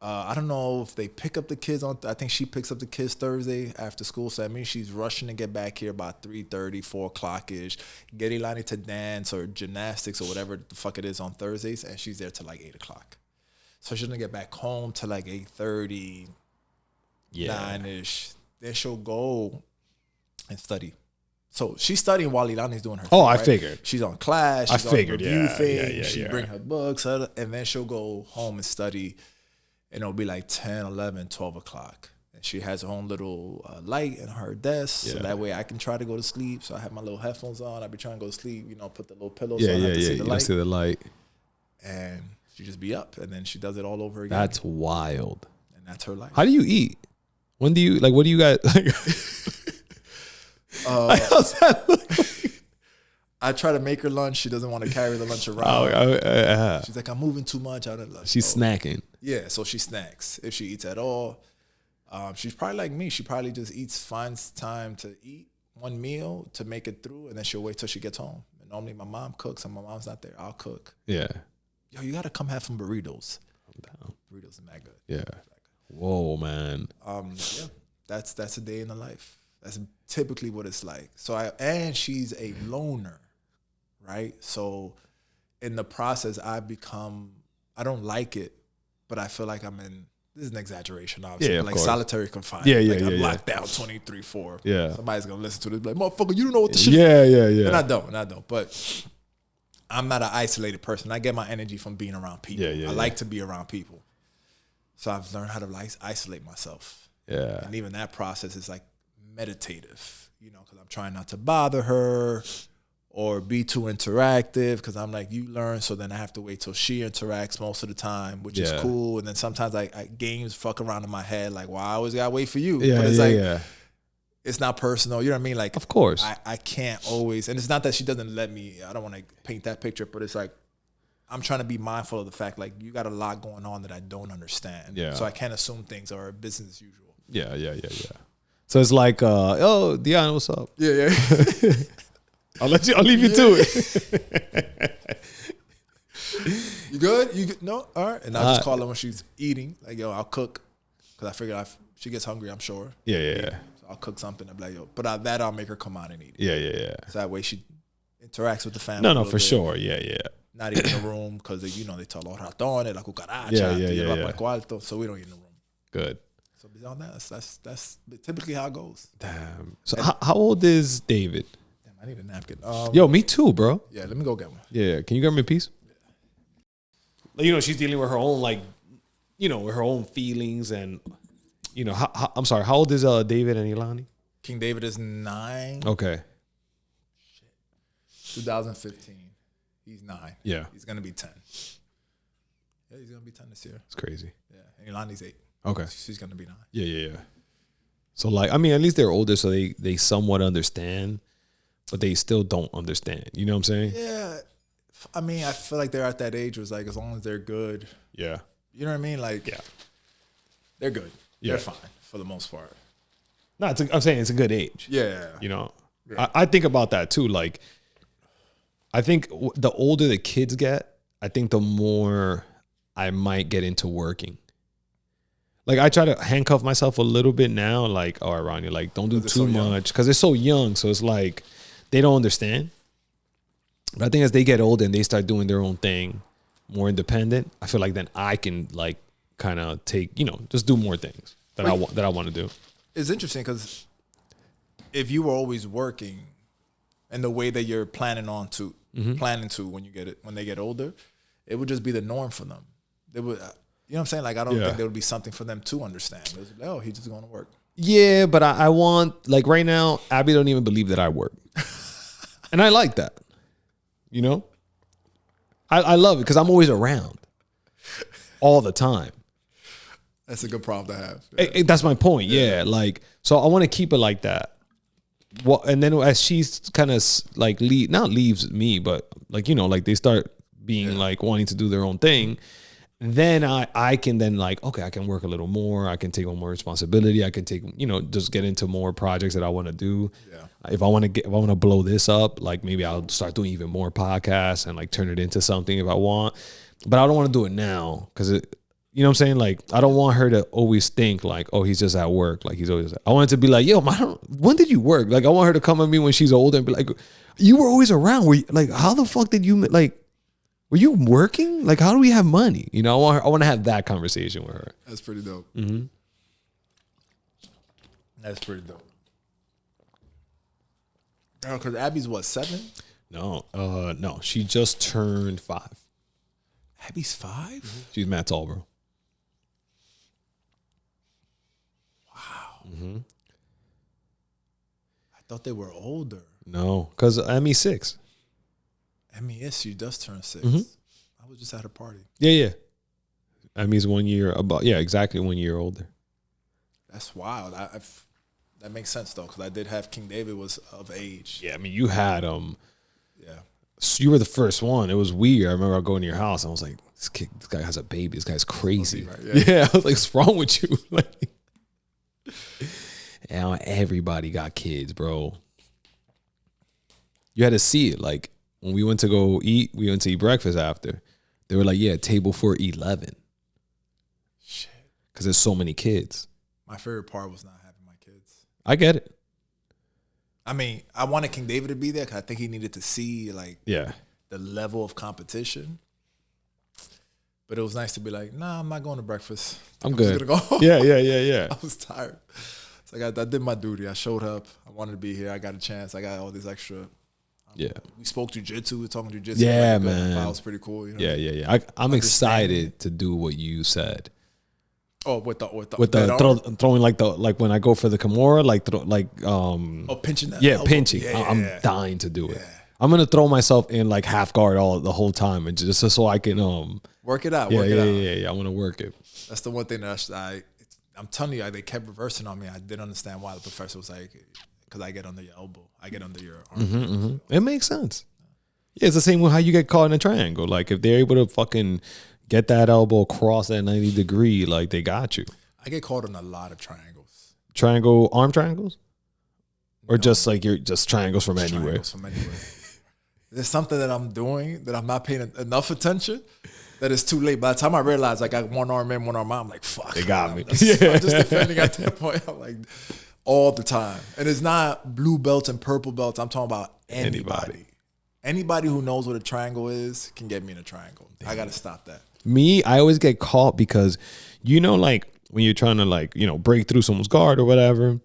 I don't know if they pick up the kids on. I think she picks up the kids Thursday after school. So that means she's rushing to get back here about 3:30, 4 o'clock ish. Get Ilani to dance or gymnastics or whatever the fuck it is on Thursdays, and she's there till like 8 o'clock. So she's gonna get back home till like 8:30, 9 ish. Then she'll go and study. So she's studying while Ilani's doing her thing, I figured. She's on class. She's on review thing. She bring her books, and then she'll go home and study, and it'll be like 10, 11, 12 o'clock. And she has her own little light in her desk, so that way I can try to go to sleep. So I have my little headphones on. I be trying to go to sleep, put the little pillows on. I have to see the light. See the light. And she just be up, and then she does it all over again. That's wild. And that's her life. How do you eat? When do you, what do you guys, how's that look like? I try to make her lunch. She doesn't want to carry the lunch around. She's like, I'm moving too much out of lunch. She's snacking. Yeah, so she snacks. If she eats at all, she's probably like me. She probably just finds time to eat one meal to make it through, and then she'll wait till she gets home. And normally my mom cooks, and my mom's not there. I'll cook. Yeah. Yo, you got to come have some burritos. I'm down. Burritos are mad good. Yeah. Whoa, man. Yeah, that's a day in the life. That's typically what it's like. And she's a loner, right? So in the process, I don't like it, but I feel like this is an exaggeration, obviously, but like solitary confinement. I'm locked down 23/4. Yeah. Somebody's going to listen to this, like, motherfucker, you don't know what the shit is. Yeah. And I don't. But I'm not an isolated person. I get my energy from being around people. I like to be around people. So I've learned how to isolate myself. Yeah. And even that process is like meditative, because I'm trying not to bother her or be too interactive, because I'm like, you learn, so then I have to wait till she interacts most of the time, which is cool. And then sometimes games fuck around in my head, like, well, I always gotta wait for you. But it's it's not personal, you know what I mean? Like, of course. I can't always, and it's not that she doesn't let me, I don't want to paint that picture, but it's like, I'm trying to be mindful of the fact, like, you got a lot going on that I don't understand. Yeah. So I can't assume things are business as usual. Yeah. So it's like, oh, Deanna, what's up? Yeah. I'll leave you to it. You good? You good? No? All right. And I'll just call her when she's eating. Like, yo, I'll cook. Because I figure if she gets hungry, I'm sure. Yeah. So I'll cook something. I'll be like, yo. But I'll make her come out and eat it. Yeah. So that way she interacts with the family. No, for sure. Yeah. Not eat in the room because, they tell los ratones, la cucaracha, yeah. cuarto, so we don't eat in the room. Good. So beyond that, that's typically how it goes. Damn. So how old is David? Damn, I need a napkin. Yo, me too, bro. Yeah, let me go get one. Yeah, can you grab me a piece? Yeah. She's dealing with her own, with her own feelings, and I'm sorry. How old is David and Ilani? King David is 9. Okay. 2015. He's 9. Yeah. He's gonna be 10. Yeah, he's gonna be 10 this year. It's crazy. Yeah, and Ilani's 8. Okay. She's gonna be 9. Yeah. So at least they're older, so they somewhat understand, but they still don't understand. You know what I'm saying? Yeah. I feel like they're at that age where it's like, as long as they're good. Yeah. You know what I mean? Like, yeah, they're good. Yeah. They're fine for the most part. No, I'm saying it's a good age. Yeah. Yeah. I think about that too. Like, I think the older the kids get, I think the more I might get into working. Like, I try to handcuff myself a little bit now. Like, all right, Ronnie, like, don't do too much. Because they're so young. So it's like, they don't understand. But I think as they get older and they start doing their own thing, more independent, I feel like then I can, like, kind of take, just do more things that I want to do. It's interesting because if you were always working in the way that you're planning to when they get older, it would just be the norm for them. They would, you know what I'm saying? Like, I don't think there would be something for them to understand. It was like, oh, he's just going to work. Yeah, but I want, like right now, Abby don't even believe that I work. And I like that. You know? I love it because I'm always around all the time. That's a good problem to have. Yeah. That's my point. Yeah. Like, so I want to keep it like that. Well, and then as she's kind of like not leaves me, but like, you know, like they start being like wanting to do their own thing. Then I can then like, okay, I can work a little more. I can take on more responsibility. I can take, you know, just get into more projects that I want to do. Yeah. If I want to blow this up, like maybe I'll start doing even more podcasts and like turn it into something if I want. But I don't want to do it now because you know what I'm saying? Like, I don't want her to always think like, oh, he's just at work. Like he's always, I want it to be like, yo, when did you work? Like, I want her to come at me when she's older and be like, you were always around. Like, how the fuck did you, like, were you working? Like, how do we have money? You know, I want to have that conversation with her. That's pretty dope. Mm-hmm. That's pretty dope. Because Abby's what, 7? No, she just turned 5. Abby's 5? Mm-hmm. She's mad tall, bro. Wow. Mm-hmm. I thought they were older. No, because Emmy's 6. Emmy is, she does turn 6. Mm-hmm. I was just at a party. Yeah. Emmy's 1 year exactly 1 year older. That's wild. That makes sense though, because I did have King David was of age. Yeah, I mean you had Yeah. So you were the first one. It was weird. I remember going to your house and I was like, this guy has a baby. This guy's crazy. Right, yeah. I was like, what's wrong with you? Like, and everybody got kids, bro. You had to see it. Like when we went to eat breakfast after. They were like, yeah, table for 11. Shit. Because there's so many kids. My favorite part was not having my kids. I get it. I mean, I wanted King David to be there because I think he needed to see like the level of competition. But it was nice to be like, nah, I'm not going to breakfast. I'm good. Just gonna go home. Yeah. I was tired. So I did my duty. I showed up. I wanted to be here. I got a chance. I got all this extra. We spoke Jiu Jitsu. We were talking Jiu Jitsu. Yeah, man. That was pretty cool. You know? Yeah. I'm excited to do what you said. Oh, with the throwing like when I go for the Kimura, pinching that. Yeah, elbow. pinching. Yeah, I'm dying to do it. I'm gonna throw myself in like half guard the whole time and just so I can work it out. Yeah. I want to work it. That's the one thing that I'm telling you, they kept reversing on me. I didn't understand why the professor was like, because I get under your elbow, I get under your arm. Mm-hmm. It makes sense. Yeah, it's the same with how you get caught in a triangle. Like if they're able to fucking get that elbow across that 90 degree, like they got you. I get caught in a lot of triangles. Arm triangles? Or just like you're just triangles from anywhere? Triangles from anywhere. There's something that I'm doing that I'm not paying enough attention that it's too late. By the time I realize I got one arm in, one arm out, I'm like, fuck. They got me. I'm just defending at that point. I'm like, all the time. And it's not blue belts and purple belts. I'm talking about anybody. Anybody who knows what a triangle is can get me in a triangle. Damn. I got to stop that. Me, I always get caught because, like when you're trying to break through someone's guard or whatever,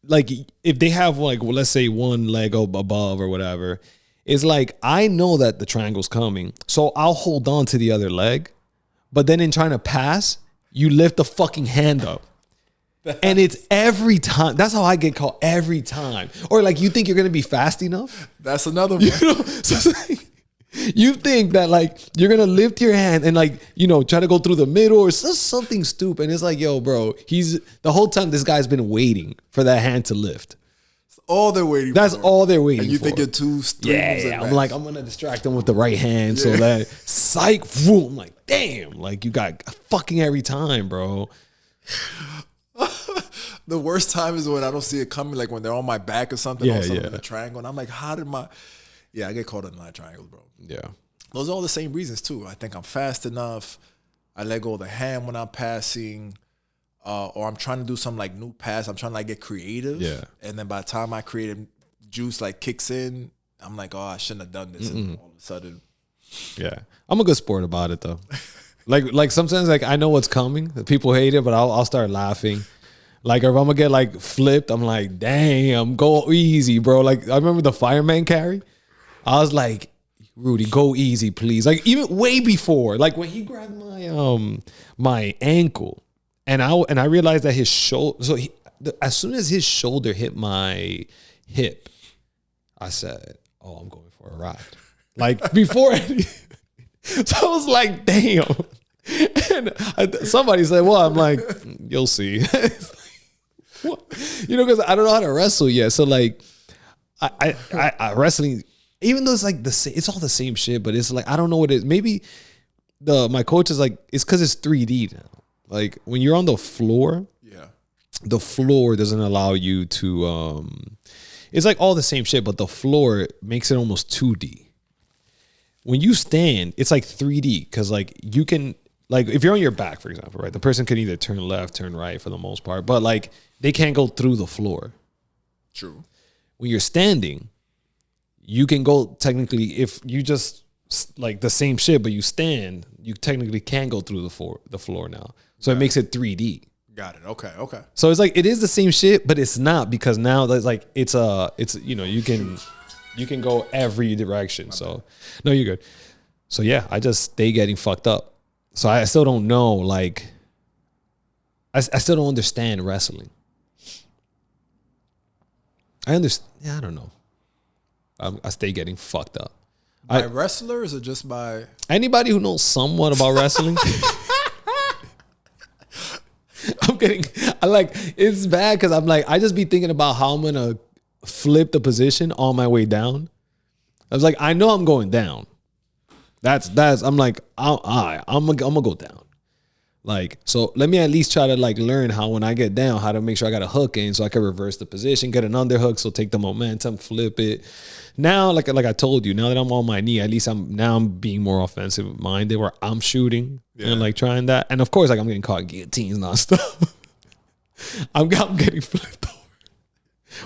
like if they have let's say one leg above or whatever, it's like I know that the triangle's coming. So I'll hold on to the other leg. But then in trying to pass, you lift the fucking hand up. And it's every time. That's how I get caught every time. Or like you think you're going to be fast enough. That's another one. So it's like, you think that like you're going to lift your hand and try to go through the middle or something stupid. And it's like, yo, bro, the whole time this guy's been waiting for that hand to lift. That's all they're waiting That's all they're waiting for. And you think you're too stupid. Yeah. I'm like, I'm going to distract them with the right hand. So that psych, boom. I'm like, damn, like you got fucking every time, bro. The worst time is when I don't see it coming, like when they're on my back or something, in a triangle, and I'm like, how did I get caught in that triangle, bro. Yeah. Those are all the same reasons too. I think I'm fast enough. I let go of the hand when I'm passing, or I'm trying to do some like new pass. I'm trying to get creative. Yeah. And then by the time my creative juice kicks in, I'm like, oh, I shouldn't have done this. And all of a sudden. Yeah. I'm a good sport about it though. like sometimes I know what's coming. People hate it, but I'll start laughing. Like if I'm gonna get like flipped, I'm like, damn, go easy, bro. Like I remember the fireman carry. I was like, Rudy, go easy, please. Like even way before, like when he grabbed my ankle, and I realized that his shoulder. So as soon as his shoulder hit my hip, I said, "Oh, I'm going for a ride." Like before, so I was like, "Damn." And somebody said, "Well," I'm like, "You'll see." What? You know, because I don't know how to wrestle yet. So like, I wrestling, even though it's like the same, it's all the same shit. But it's like I don't know what it is. Maybe my coach is like it's because it's 3D now. Like when you're on the floor, the floor doesn't allow you to. It's like all the same shit, but the floor makes it almost 2D. When you stand, it's like 3D because like you can. Like if you're on your back, for example, right? The person can either turn left, turn right for the most part, but like they can't go through the floor. True. When you're standing, you can go technically if you just like the same shit, but you stand, you technically can go through the floor now. So it makes it 3D. Got it. Okay. Okay. So it's like it is the same shit, but it's not because now it's like it's you know you can go every direction. So no, you're good. So yeah, I just stay getting fucked up. So I still don't know, like, I still don't understand wrestling. I understand. Yeah, I don't know. I stay getting fucked up. By wrestlers or just by anybody who knows somewhat about wrestling? It's bad because I'm like, I just be thinking about how I'm going to flip the position on my way down. I was like, I know I'm going down. I'm like, I'm gonna go down. Like, so let me at least try to like learn how when I get down, how to make sure I got a hook in so I can reverse the position, get an underhook, so take the momentum, flip it. Now, like I told you, now that I'm on my knee, at least I'm being more offensive minded where I'm shooting and like trying that. And of course, like I'm getting caught guillotines nonstop. I'm getting flipped over.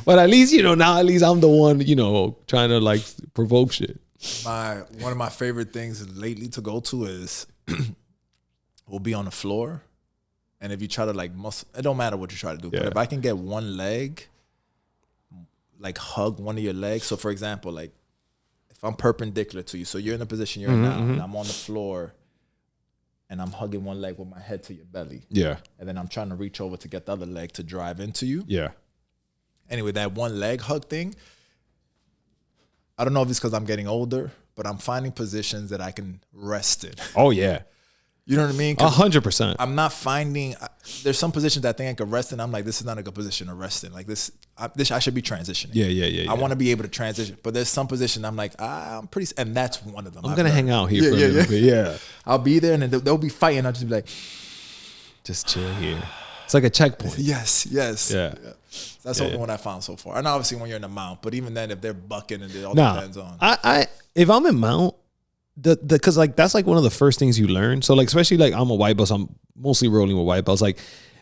But at least, now at least I'm the one, trying to like provoke shit. One of my favorite things lately to go to is we'll be on the floor, and if you try to like muscle, it don't matter what you try to do. But if I can get one leg, like hug one of your legs. So for example, like if I'm perpendicular to you, so you're in the position you're in now, and I'm on the floor, and I'm hugging one leg with my head to your belly. Yeah. And then I'm trying to reach over to get the other leg to drive into you. Yeah. Anyway, that one leg hug thing. I don't know if it's because I'm getting older, but I'm finding positions that I can rest in. Oh, yeah. You know what I mean? 100%. I'm not finding, there's some positions that I think I could rest in. I'm like, this is not a good position to rest in. Like this I should be transitioning. Yeah. I want to be able to transition. But there's some position I'm like, I'm pretty, and that's one of them. I'm going to hang out here for a little bit. Yeah. I'll be there and then they'll be fighting. I'll just be like, just chill here. It's like a checkpoint. Yes. Yeah. That's the only one I found so far. And obviously when you're in the mount, but even then if they're bucking and it all depends on. If I'm in mount, because like that's like one of the first things you learn. So like especially like I'm a white belt, so I'm mostly rolling with white belts. Like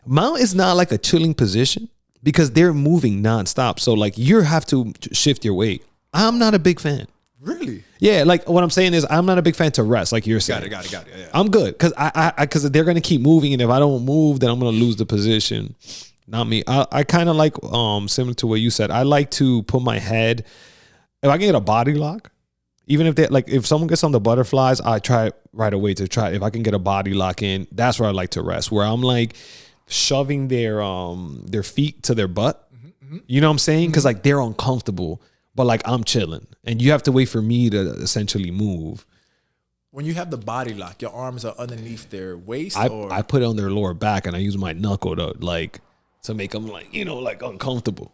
mount is not like a chilling position because they're moving nonstop. So like you have to shift your weight. I'm not a big fan. Really? Yeah, like what I'm saying is I'm not a big fan to rest, like you're saying. Got it. Yeah. I'm good because they're gonna keep moving, and if I don't move, then I'm gonna lose the position. Not me. I kind of like similar to what you said. I like to put my head. If I can get a body lock, even if someone gets on the butterflies, I try right away to try. If I can get a body lock in, that's where I like to rest. Where I'm like shoving their feet to their butt. Mm-hmm. You know what I'm saying? Because like they're uncomfortable. But like I'm chilling, and you have to wait for me to essentially move. When you have the body lock, your arms are underneath their waist. I put it on their lower back, and I use my knuckle to make them like uncomfortable,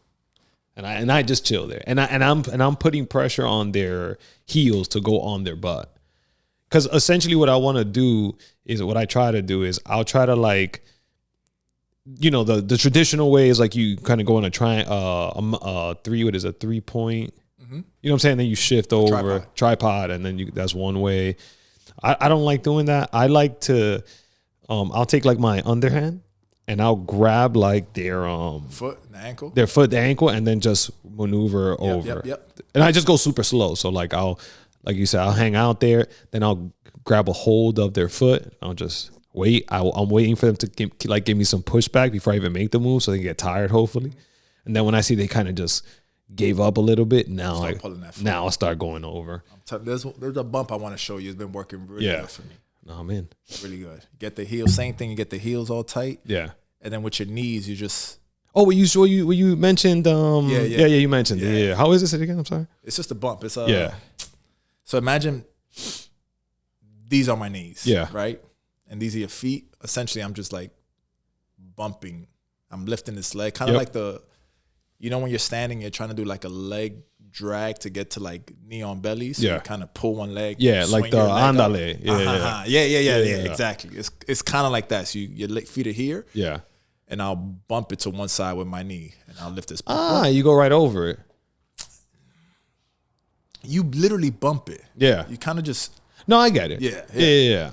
and I just chill there, and I'm putting pressure on their heels to go on their butt, because essentially what I want to do is what I try to do is I'll try to like. The traditional way is like you kind of go on a 3 point. Mm-hmm. You know what I'm saying? Then you shift over tripod and then that's one way. I don't like doing that. I like to, I'll take like my underhand and I'll grab like their foot, the ankle, and then just maneuver over. Yep. And I just go super slow. So like you said, I'll hang out there, then I'll grab a hold of their foot. I'll just wait. I'm waiting for them to give me some pushback before I even make the move, so they get tired, hopefully. And then when I see they kind of just gave up a little bit, now I'll start going over. There's a bump I want to show you. It's been working really good for me. No, man, really good. Get the heels, same thing. You get the heels all tight. Yeah. And then with your knees, you just. Oh, what you mentioned? You mentioned. Yeah. How is this again? I'm sorry. It's just a bump. It's So imagine these are my knees. Yeah. Right. And these are your feet. Essentially, I'm just like bumping. I'm lifting this leg, kind of like when you're standing, you're trying to do like a leg drag to get to like knee on belly. So you kind of pull one leg. Yeah, like the andale. Yeah. Exactly. It's kind of like that. So your feet are here. Yeah. And I'll bump it to one side with my knee, and I'll lift this. You go right over it. You literally bump it. Yeah. You kind of just. No, I get it. Yeah.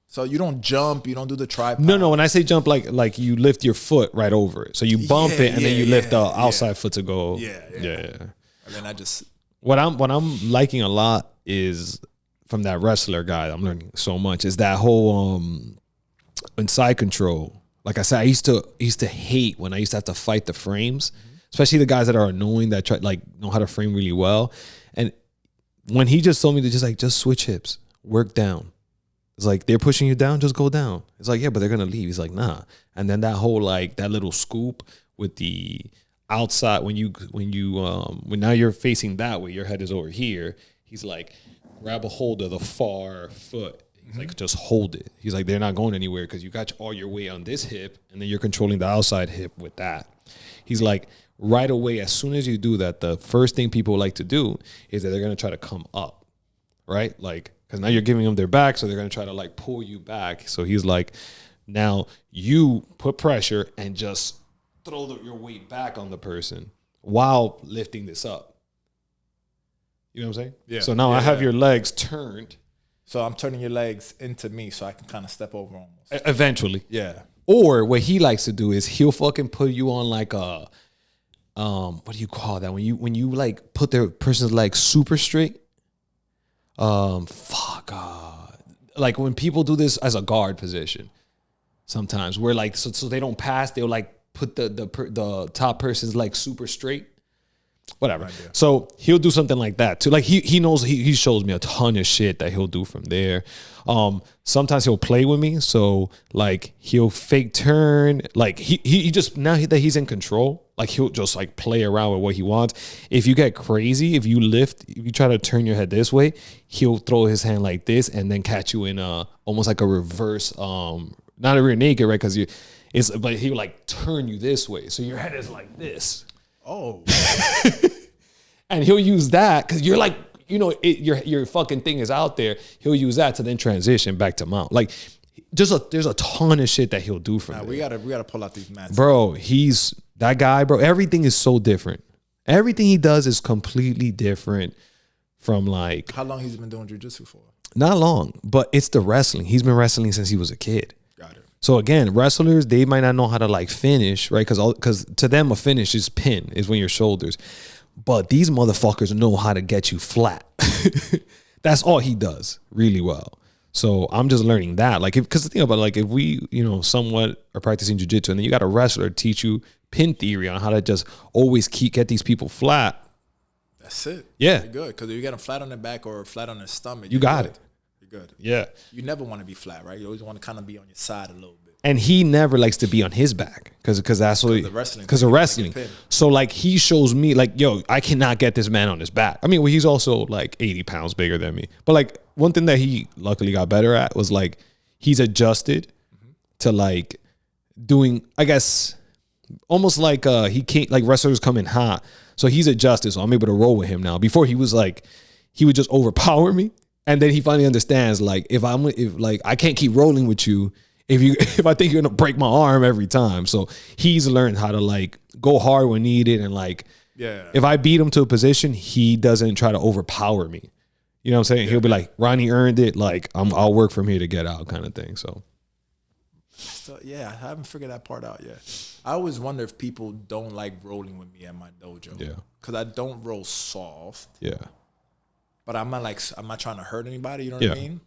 So you don't jump. You don't do the tripod. No. When I say jump, like you lift your foot right over it. So you bump it, and then you lift the outside foot to go. Yeah. And then I just. What I'm liking a lot is from that wrestler guy. I'm learning so much. Is that whole inside control. Like I said, I used to hate when I used to have to fight the frames, especially the guys that are annoying that know how to frame really well. And when he just told me to just switch hips, work down. It's like they're pushing you down, just go down. It's like, yeah, but they're gonna leave. He's like, nah. And then that whole that little scoop with the outside when now you're facing that way, your head is over here. He's like, grab a hold of the far foot. He's like, just hold it. He's like, they're not going anywhere because you got all your weight on this hip, and then you're controlling the outside hip with that. He's like, right away, as soon as you do that, the first thing people like to do is that they're going to try to come up, right? Like, because now you're giving them their back, so they're going to try to pull you back. So he's like, now you put pressure and just throw your weight back on the person while lifting this up. You know what I'm saying? Yeah. So now I have your legs turned. So I'm turning your legs into me so I can kind of step over almost. Eventually. Yeah. Or what he likes to do is he'll fucking put you on like a, what do you call that? When you like put the person's leg super straight. Like when people do this as a guard position, sometimes where like, so they don't pass, they'll like put the top person's leg super straight. Whatever. So he'll do something like that too. Like he knows, he shows me a ton of shit that he'll do from there. Sometimes he'll play with me. So like he'll fake turn. Like he just, now that he's in control, like he'll just like play around with what he wants. If you get crazy, if you try to turn your head this way, he'll throw his hand like this and then catch you in almost like a reverse, not a rear naked, right? But he'll like turn you this way. So your head is like this. Oh, and he'll use that because you're like, your fucking thing is out there. He'll use that to then transition back to mount. Like, there's a ton of shit that he'll do from there. We gotta pull out these mats, bro. He's that guy, bro. Everything is so different. Everything he does is completely different from like. How long he's been doing jiu-jitsu for? Not long, but it's the wrestling. He's been wrestling since he was a kid. Got it. So again, wrestlers, they might not know how to like finish, right? Because to them a finish is when your shoulders. But these motherfuckers know how to get you flat. That's all he does really well. So I'm just learning that. Like, because the thing about like if we, somewhat are practicing jiu-jitsu and then you got a wrestler teach you pin theory on how to just always get these people flat. That's it. Yeah. You're good. Because if you get them flat on their back or flat on their stomach, you got it. Good. Yeah. You never want to be flat, right? You always want to kind of be on your side a little bit. And he never likes to be on his back because that's what because of wrestling. So like he shows me like, yo, I cannot get this man on his back. I mean, well, he's also like 80 pounds bigger than me. But like one thing that he luckily got better at was like he's adjusted to like doing, I guess, almost like he can't, like wrestlers come in hot. So he's adjusted. So I'm able to roll with him now. Before he was like, he would just overpower me. And then he finally understands, like, if I can't keep rolling with you if I think you're gonna break my arm every time. So he's learned how to like go hard when needed, and like, if I beat him to a position, he doesn't try to overpower me. You know what I'm saying? He'll be like, Ronnie earned it. Like I'll work from here to get out, kind of thing. So yeah, I haven't figured that part out yet. I always wonder if people don't like rolling with me at my dojo. Yeah, because I don't roll soft. Yeah. But I'm not trying to hurt anybody, you know what I mean?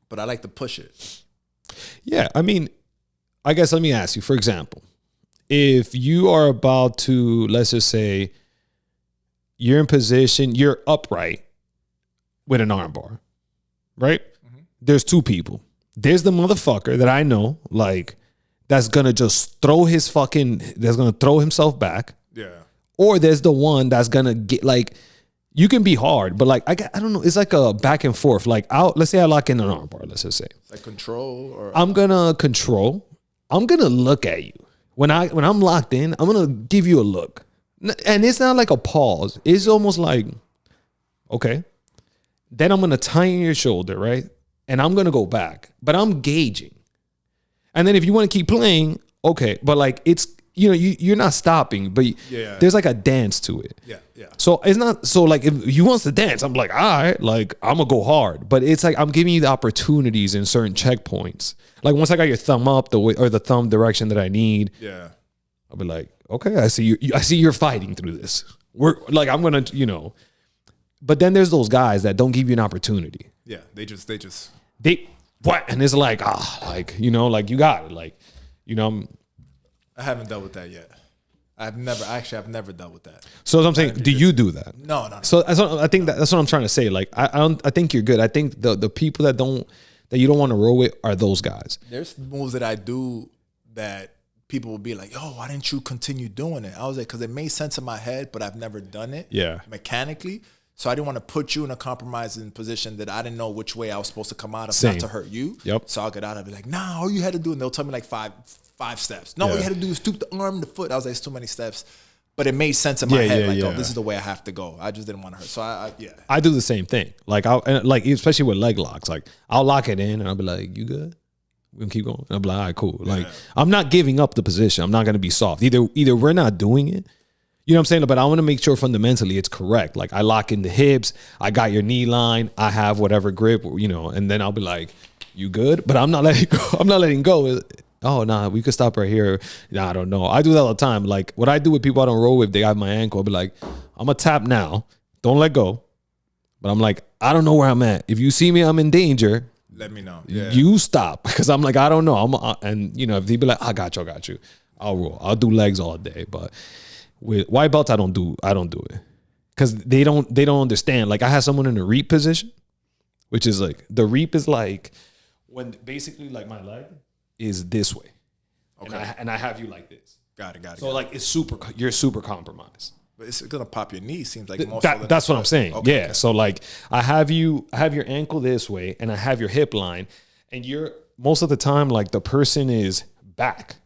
But I like to push it. Yeah, I mean, I guess let me ask you, for example, if you are about to, let's just say, you're in position, you're upright with an armbar, right? Mm-hmm. There's two people. There's the motherfucker that I know, like, that's gonna just that's gonna throw himself back. Yeah. Or there's the one that's gonna get, like, you can be hard, but like, I don't know, it's like a back and forth. Like, let's say I lock in an armbar, let's just say. It's like control, or I'm gonna control. I'm gonna look at you. When I'm locked in, I'm gonna give you a look. And it's not like a pause. It's almost like, okay. Then I'm gonna tighten your shoulder, right? And I'm gonna go back. But I'm gauging. And then if you want to keep playing, okay. But like, it's, you're not stopping, but there's like a dance to it. Yeah. So it's not, so like, if you wants to dance, I'm like, all right, like, I'm gonna go hard. But it's like, I'm giving you the opportunities in certain checkpoints. Like, once I got your thumb up the way, or the thumb direction that I need, I'll be like, okay, I see you. I see you're fighting through this. We're like, I'm gonna, But then there's those guys that don't give you an opportunity. Yeah, they what? And it's like, like, like, you got it, like, I haven't dealt with that yet. I've never dealt with that. So as I'm saying, do you do that? No. So I think that's what I'm trying to say. Like, I think you're good. I think the people that you don't want to roll with are those guys. There's moves that I do that people will be like, yo, why didn't you continue doing it? I was like, because it made sense in my head, but I've never done it mechanically. So I didn't want to put you in a compromising position that I didn't know which way I was supposed to come out of, not to hurt you. Yep. So I'll get out of it like, nah, all you had to do, and they'll tell me like five steps. No, all you had to do was stoop the arm, the foot. I was like, it's too many steps. But it made sense in my head. Oh, this is the way I have to go. I just didn't want to hurt. So I do the same thing. Like, especially with leg locks. Like, I'll lock it in and I'll be like, you good? We can keep going. And I'll be like, all right, cool. Like, I'm not giving up the position. I'm not going to be soft. Either we're not doing it. You know what I'm saying? But I want to make sure fundamentally it's correct. Like, I lock in the hips. I got your knee line. I have whatever grip, and then I'll be like, you good? But I'm not letting go. I'm not letting go. Oh, nah, we could stop right here. Nah, I don't know. I do that all the time. Like, what I do with people I don't roll with, they have my ankle. I'll be like, I'm going to tap now. Don't let go. But I'm like, I don't know where I'm at. If you see me, I'm in danger. Let me know. Yeah. You stop. Because I'm like, I don't know. If they be like, I got you. I'll roll. I'll do legs all day. But with white belts, I don't do it. Because they don't understand. Like, I have someone in a reap position, which is like, the reap is like, when basically like my leg is this way. Okay. And I have you like this. Got it. So like, you're super compromised. But it's gonna pop your knee, seems like that's what I'm saying. Okay, yeah. So like, I have your ankle this way and I have your hip line, and you're most of the time like the person is back.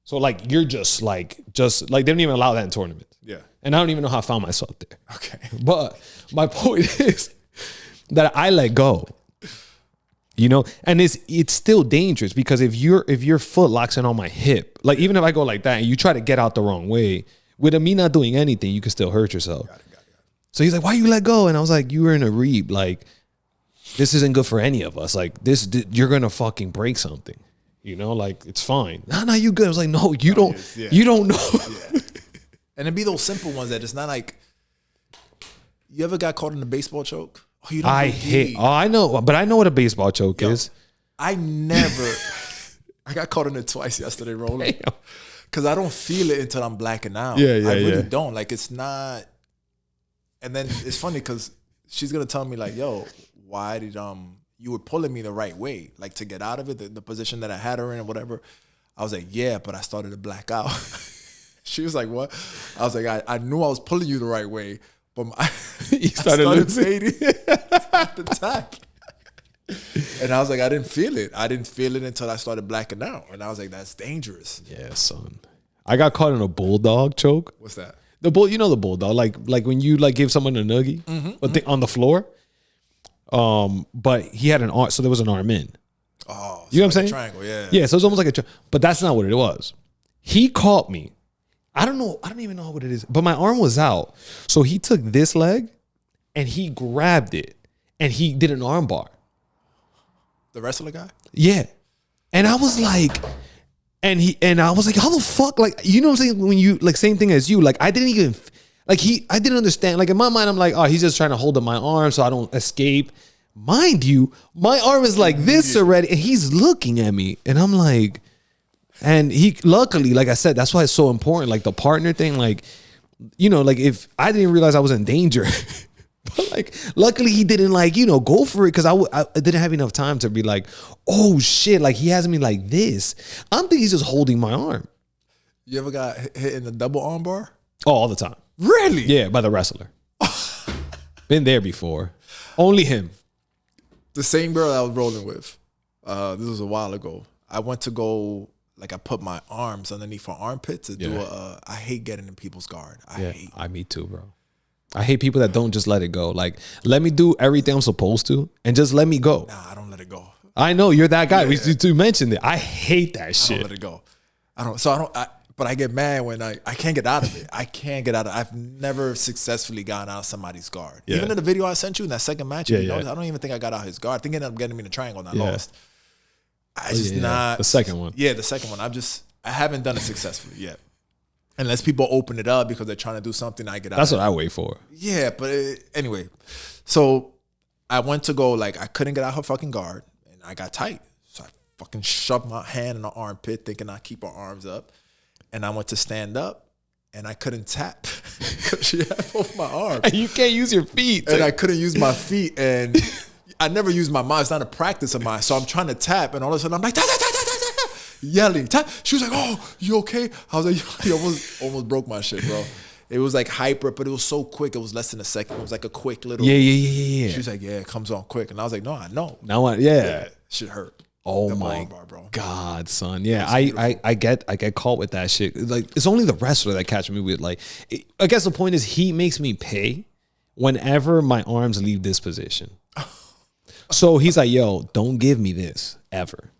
So like, you're just like they don't even allow that in tournaments. Yeah. And I don't even know how I found myself there. Okay. But my point is that I let go. And it's still dangerous, because if your foot locks in on my hip, like, even if I go like that and you try to get out the wrong way, with me not doing anything, you can still hurt yourself. Got it. So he's like, why you let go? And I was like, you were in a reap. Like, this isn't good for any of us. Like, you're going to fucking break something. Like, it's fine. No, you good. I was like, no, you don't. You don't know. Yeah. And it'd be those simple ones that it's not like, you ever got caught in a baseball choke? Oh, you don't I know, but I know what a baseball choke is. I got caught in it twice yesterday, rolling. Because I don't feel it until I'm blacking out. I really don't. Like, it's not. And then it's funny because she's going to tell me like, yo, why did you were pulling me the right way, like, to get out of it, the position that I had her in or whatever. I was like, yeah, but I started to black out. She was like, what? I was like, I knew I was pulling you the right way, but you started fading at the time. And I was like, I didn't feel it. I didn't feel it until I started blacking out. And I was like, that's dangerous. Yeah, son. I got caught in a bulldog choke. What's that? The bulldog, like when you like give someone a noogie, but on the floor. But he had an arm, so there was an arm in. Oh, you know what I'm saying? Triangle, yeah. Yeah, so it was almost like a triangle, but that's not what it was. He caught me. I don't know. I don't even know what it is, but my arm was out. So he took this leg and he grabbed it and he did an arm bar. The wrestler guy? Yeah. And I was like, and I was like, how the fuck? Like, you know what I'm saying? When you, like, same thing as you, like, I didn't even, like, I didn't understand. Like, in my mind, I'm like, oh, he's just trying to hold up my arm so I don't escape. Mind you, my arm is like this already, and he's looking at me, and I'm like, and he luckily, like I said, that's why it's so important. Like the partner thing, like, you know, like if I didn't realize I was in danger, but like luckily he didn't like, you know, go for it because I didn't have enough time to be like, oh shit, like he has me like this. I'm thinking he's just holding my arm. You ever got hit in the double arm bar? Oh, all the time. Really? Yeah, by the wrestler. Been there before. Only him. The same girl I was rolling with. This was a while ago. I went to go. Like I put my arms underneath her armpit to do I hate getting in people's guard. Me too, bro. I hate people that don't just let it go. Like, let me do everything I'm supposed to and just let me go. Nah, I don't let it go. I know you're that guy. You mentioned it. I hate that shit. I don't let it go. But I get mad when I can't get out of it. I can't get out of it. I've never successfully gotten out of somebody's guard. Yeah. Even in the video I sent you in that second match, you noticed, I don't even think I got out his guard. I think he ended up getting me in a triangle and I lost. Not the second one. Yeah, the second one. I haven't done it successfully yet. Unless people open it up because they're trying to do something, I get out. That's what I wait for. Yeah, but anyway, so I went to go like I couldn't get out her fucking guard, and I got tight. So I fucking shoved my hand in her armpit, thinking I'd keep her arms up, and I went to stand up, and I couldn't tap because she had both my arms. And you can't use your feet, and I couldn't use my feet, and I never use my mind. It's not a practice of mine. So I'm trying to tap, and all of a sudden I'm like, tap, tap, tap, tap, tap, tap, yelling. Tap. She was like, oh, you okay? I was like, you almost broke my shit, bro. It was like hyper, but it was so quick. It was less than a second. It was like a quick little. Yeah. She was like, yeah, it comes on quick. And I was like, no, I know. Now, shit hurt. Oh my God, son. Yeah, I get caught with that shit. Like, it's only the wrestler that catch me with, like, I guess the point is he makes me pay whenever my arms leave this position. So he's like, yo, don't give me this ever.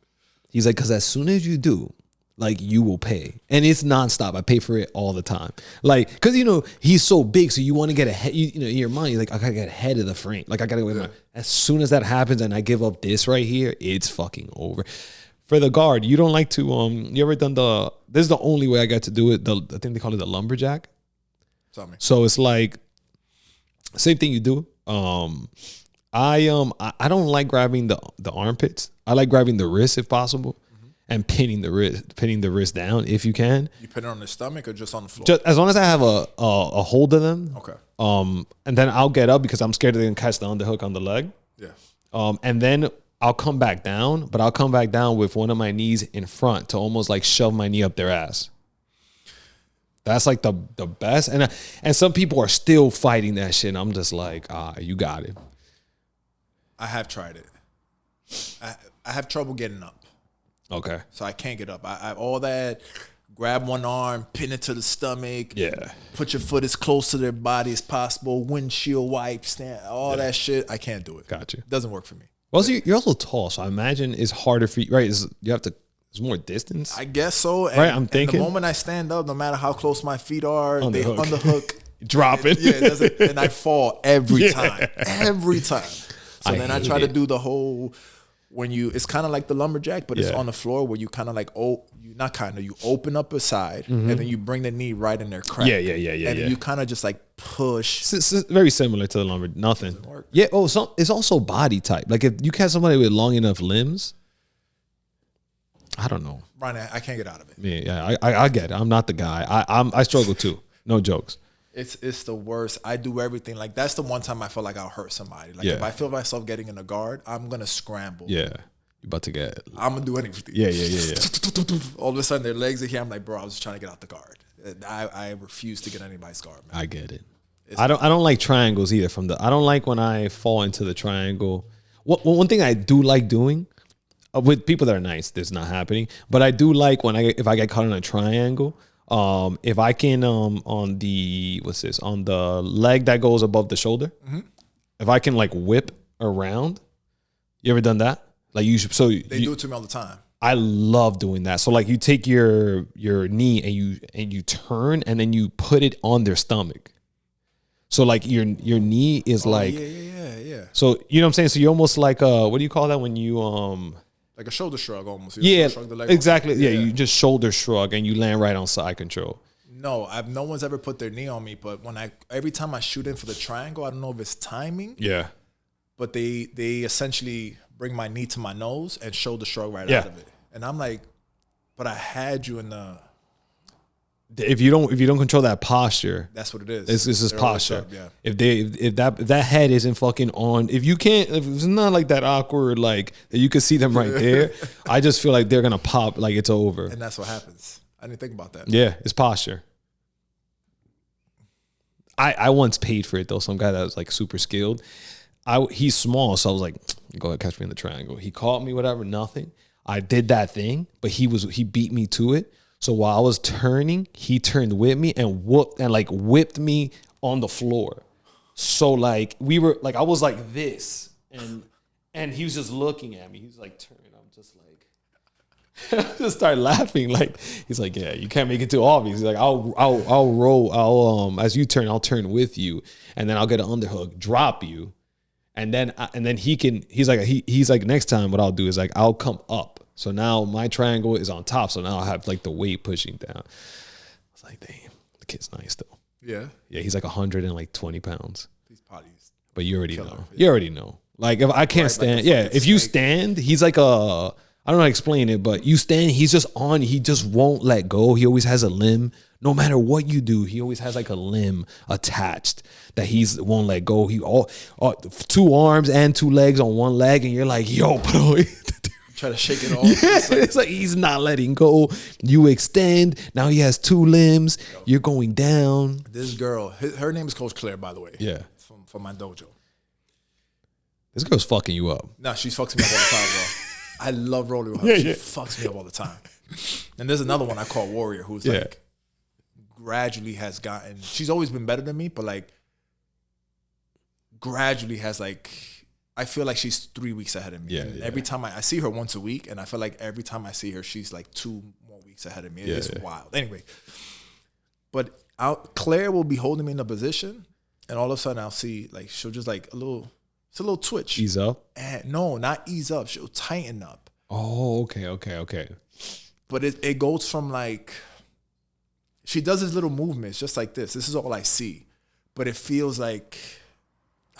He's like, because as soon as you do, like, you will pay. And it's nonstop. I pay for it all the time. Like, because, you know, he's so big. So you want to get ahead, you know, in your mind, you're like, I got to get ahead of the frame. Like, I got to go. As soon as that happens and I give up this right here, it's fucking over. For the guard, you don't like to, you ever done this is the only way I got to do it. I think they call it the lumberjack. Tell me. So it's like, same thing you do. I don't like grabbing the armpits. I like grabbing the wrist if possible, and pinning the wrist down if you can. You pin it on the stomach or just on the floor? Just as long as I have a hold of them. Okay. And then I'll get up because I'm scared they're gonna catch the underhook on the leg. Yeah. And then I'll come back down, but I'll come back down with one of my knees in front to almost like shove my knee up their ass. That's like the best. And some people are still fighting that shit. And I'm just like, you got it. I have tried it. I have trouble getting up. Okay. So I can't get up. I all that, grab one arm, pin it to the stomach. Yeah. Put your foot as close to their body as possible. Windshield wipe, stand, all that shit. I can't do it. Got you. Doesn't work for me. Well, so you're also tall, so I imagine it's harder for you, right? There's more distance. I guess so. Right, I'm thinking. The moment I stand up, no matter how close my feet are, they underhook. Drop it. Yeah, it doesn't, and I fall every time. Every time. So then I try to do the whole, it's kind of like the lumberjack, but it's on the floor where you kind of like, you open up a side and then you bring the knee right in their crack. Yeah. And then you kind of just like push. It's very similar to the lumber. Nothing. Yeah. Oh, it's also body type. Like if you catch somebody with long enough limbs, I don't know. Ronny, I can't get out of it. Yeah. I get it. I'm not the guy. I struggle too. No jokes. It's the worst. I do everything. Like, that's the one time I feel like I'll hurt somebody. Like, if I feel myself getting in a guard, I'm going to scramble. Yeah. You about to get... I'm going to do anything. Yeah. All of a sudden, their legs are here. I'm like, bro, I was just trying to get out the guard. I refuse to get anybody's guard, man. I get it. I don't like triangles either. I don't like when I fall into the triangle. One thing I do like doing, with people that are nice, this is not happening, but I do like if I get caught in a triangle... if I can, on the leg that goes above the shoulder, if I can like whip around, you ever done that? Like they do it to me all the time. I love doing that. So like you take your knee and you turn and then you put it on their stomach. So like your knee is Yeah. So you know what I'm saying? So you're almost like what do you call that when you like a shoulder shrug almost. Shrug the leg exactly. Yeah, you just shoulder shrug and you land right on side control. No, no one's ever put their knee on me, but every time I shoot in for the triangle, I don't know if it's timing. Yeah. but they essentially bring my knee to my nose and shoulder shrug right out of it. And I'm like, but I had you in the. If you don't control that posture, that's what it is. It's just posture. Yeah. If that head isn't fucking on, if it's not like that awkward, like that you can see them right there, I just feel like they're gonna pop, like it's over. And that's what happens. I didn't think about that. Yeah, it's posture. I once paid for it though. Some guy that was like super skilled. He's small, so I was like, go ahead, catch me in the triangle. He caught me, whatever, nothing. I did that thing, but he beat me to it. So while I was turning, he turned with me and whipped me on the floor. So like we were like I was like this, and he was just looking at me. He's like turning. I'm just like I just started laughing. Like he's like, yeah, you can't make it too obvious. He's like, I'll roll. As you turn, I'll turn with you, and then I'll get an underhook, drop you, and then he's like next time what I'll do is like I'll come up. So now my triangle is on top. So now I have like the weight pushing down. I was like, damn, the kid's nice though. Yeah. Yeah, he's like 120 pounds. These potties. But you already know. Yeah. You already know. Like if I can't stand, like if you stand, he's like I don't know how to explain it, but you stand, he's just on, he just won't let go. He always has a limb. No matter what you do, he always has like a limb attached that he's won't let go. He all 2 arms and 2 legs on one leg, and you're like, yo, bro. Try to shake it off. Yeah, it's like he's not letting go. You extend. Now he has 2 limbs. You're going down. This girl, her name is Coach Claire, by the way. Yeah. From my dojo. This girl's fucking you up. Nah, she fucks me up all the time, bro. I love rolling with her. She fucks me up all the time. And there's another one I call Warrior, who's like gradually has gotten. She's always been better than me, but like gradually has like. I feel like she's 3 weeks ahead of me. Yeah, every time I see her once a week, and I feel like every time I see her, she's like 2 more weeks ahead of me. It's wild. Anyway, but Claire will be holding me in a position, and all of a sudden I'll see like she'll just like it's a little twitch. Ease up? And no, not ease up. She'll tighten up. Oh, okay. But it goes from like she does these little movements just like this. This is all I see, but it feels like.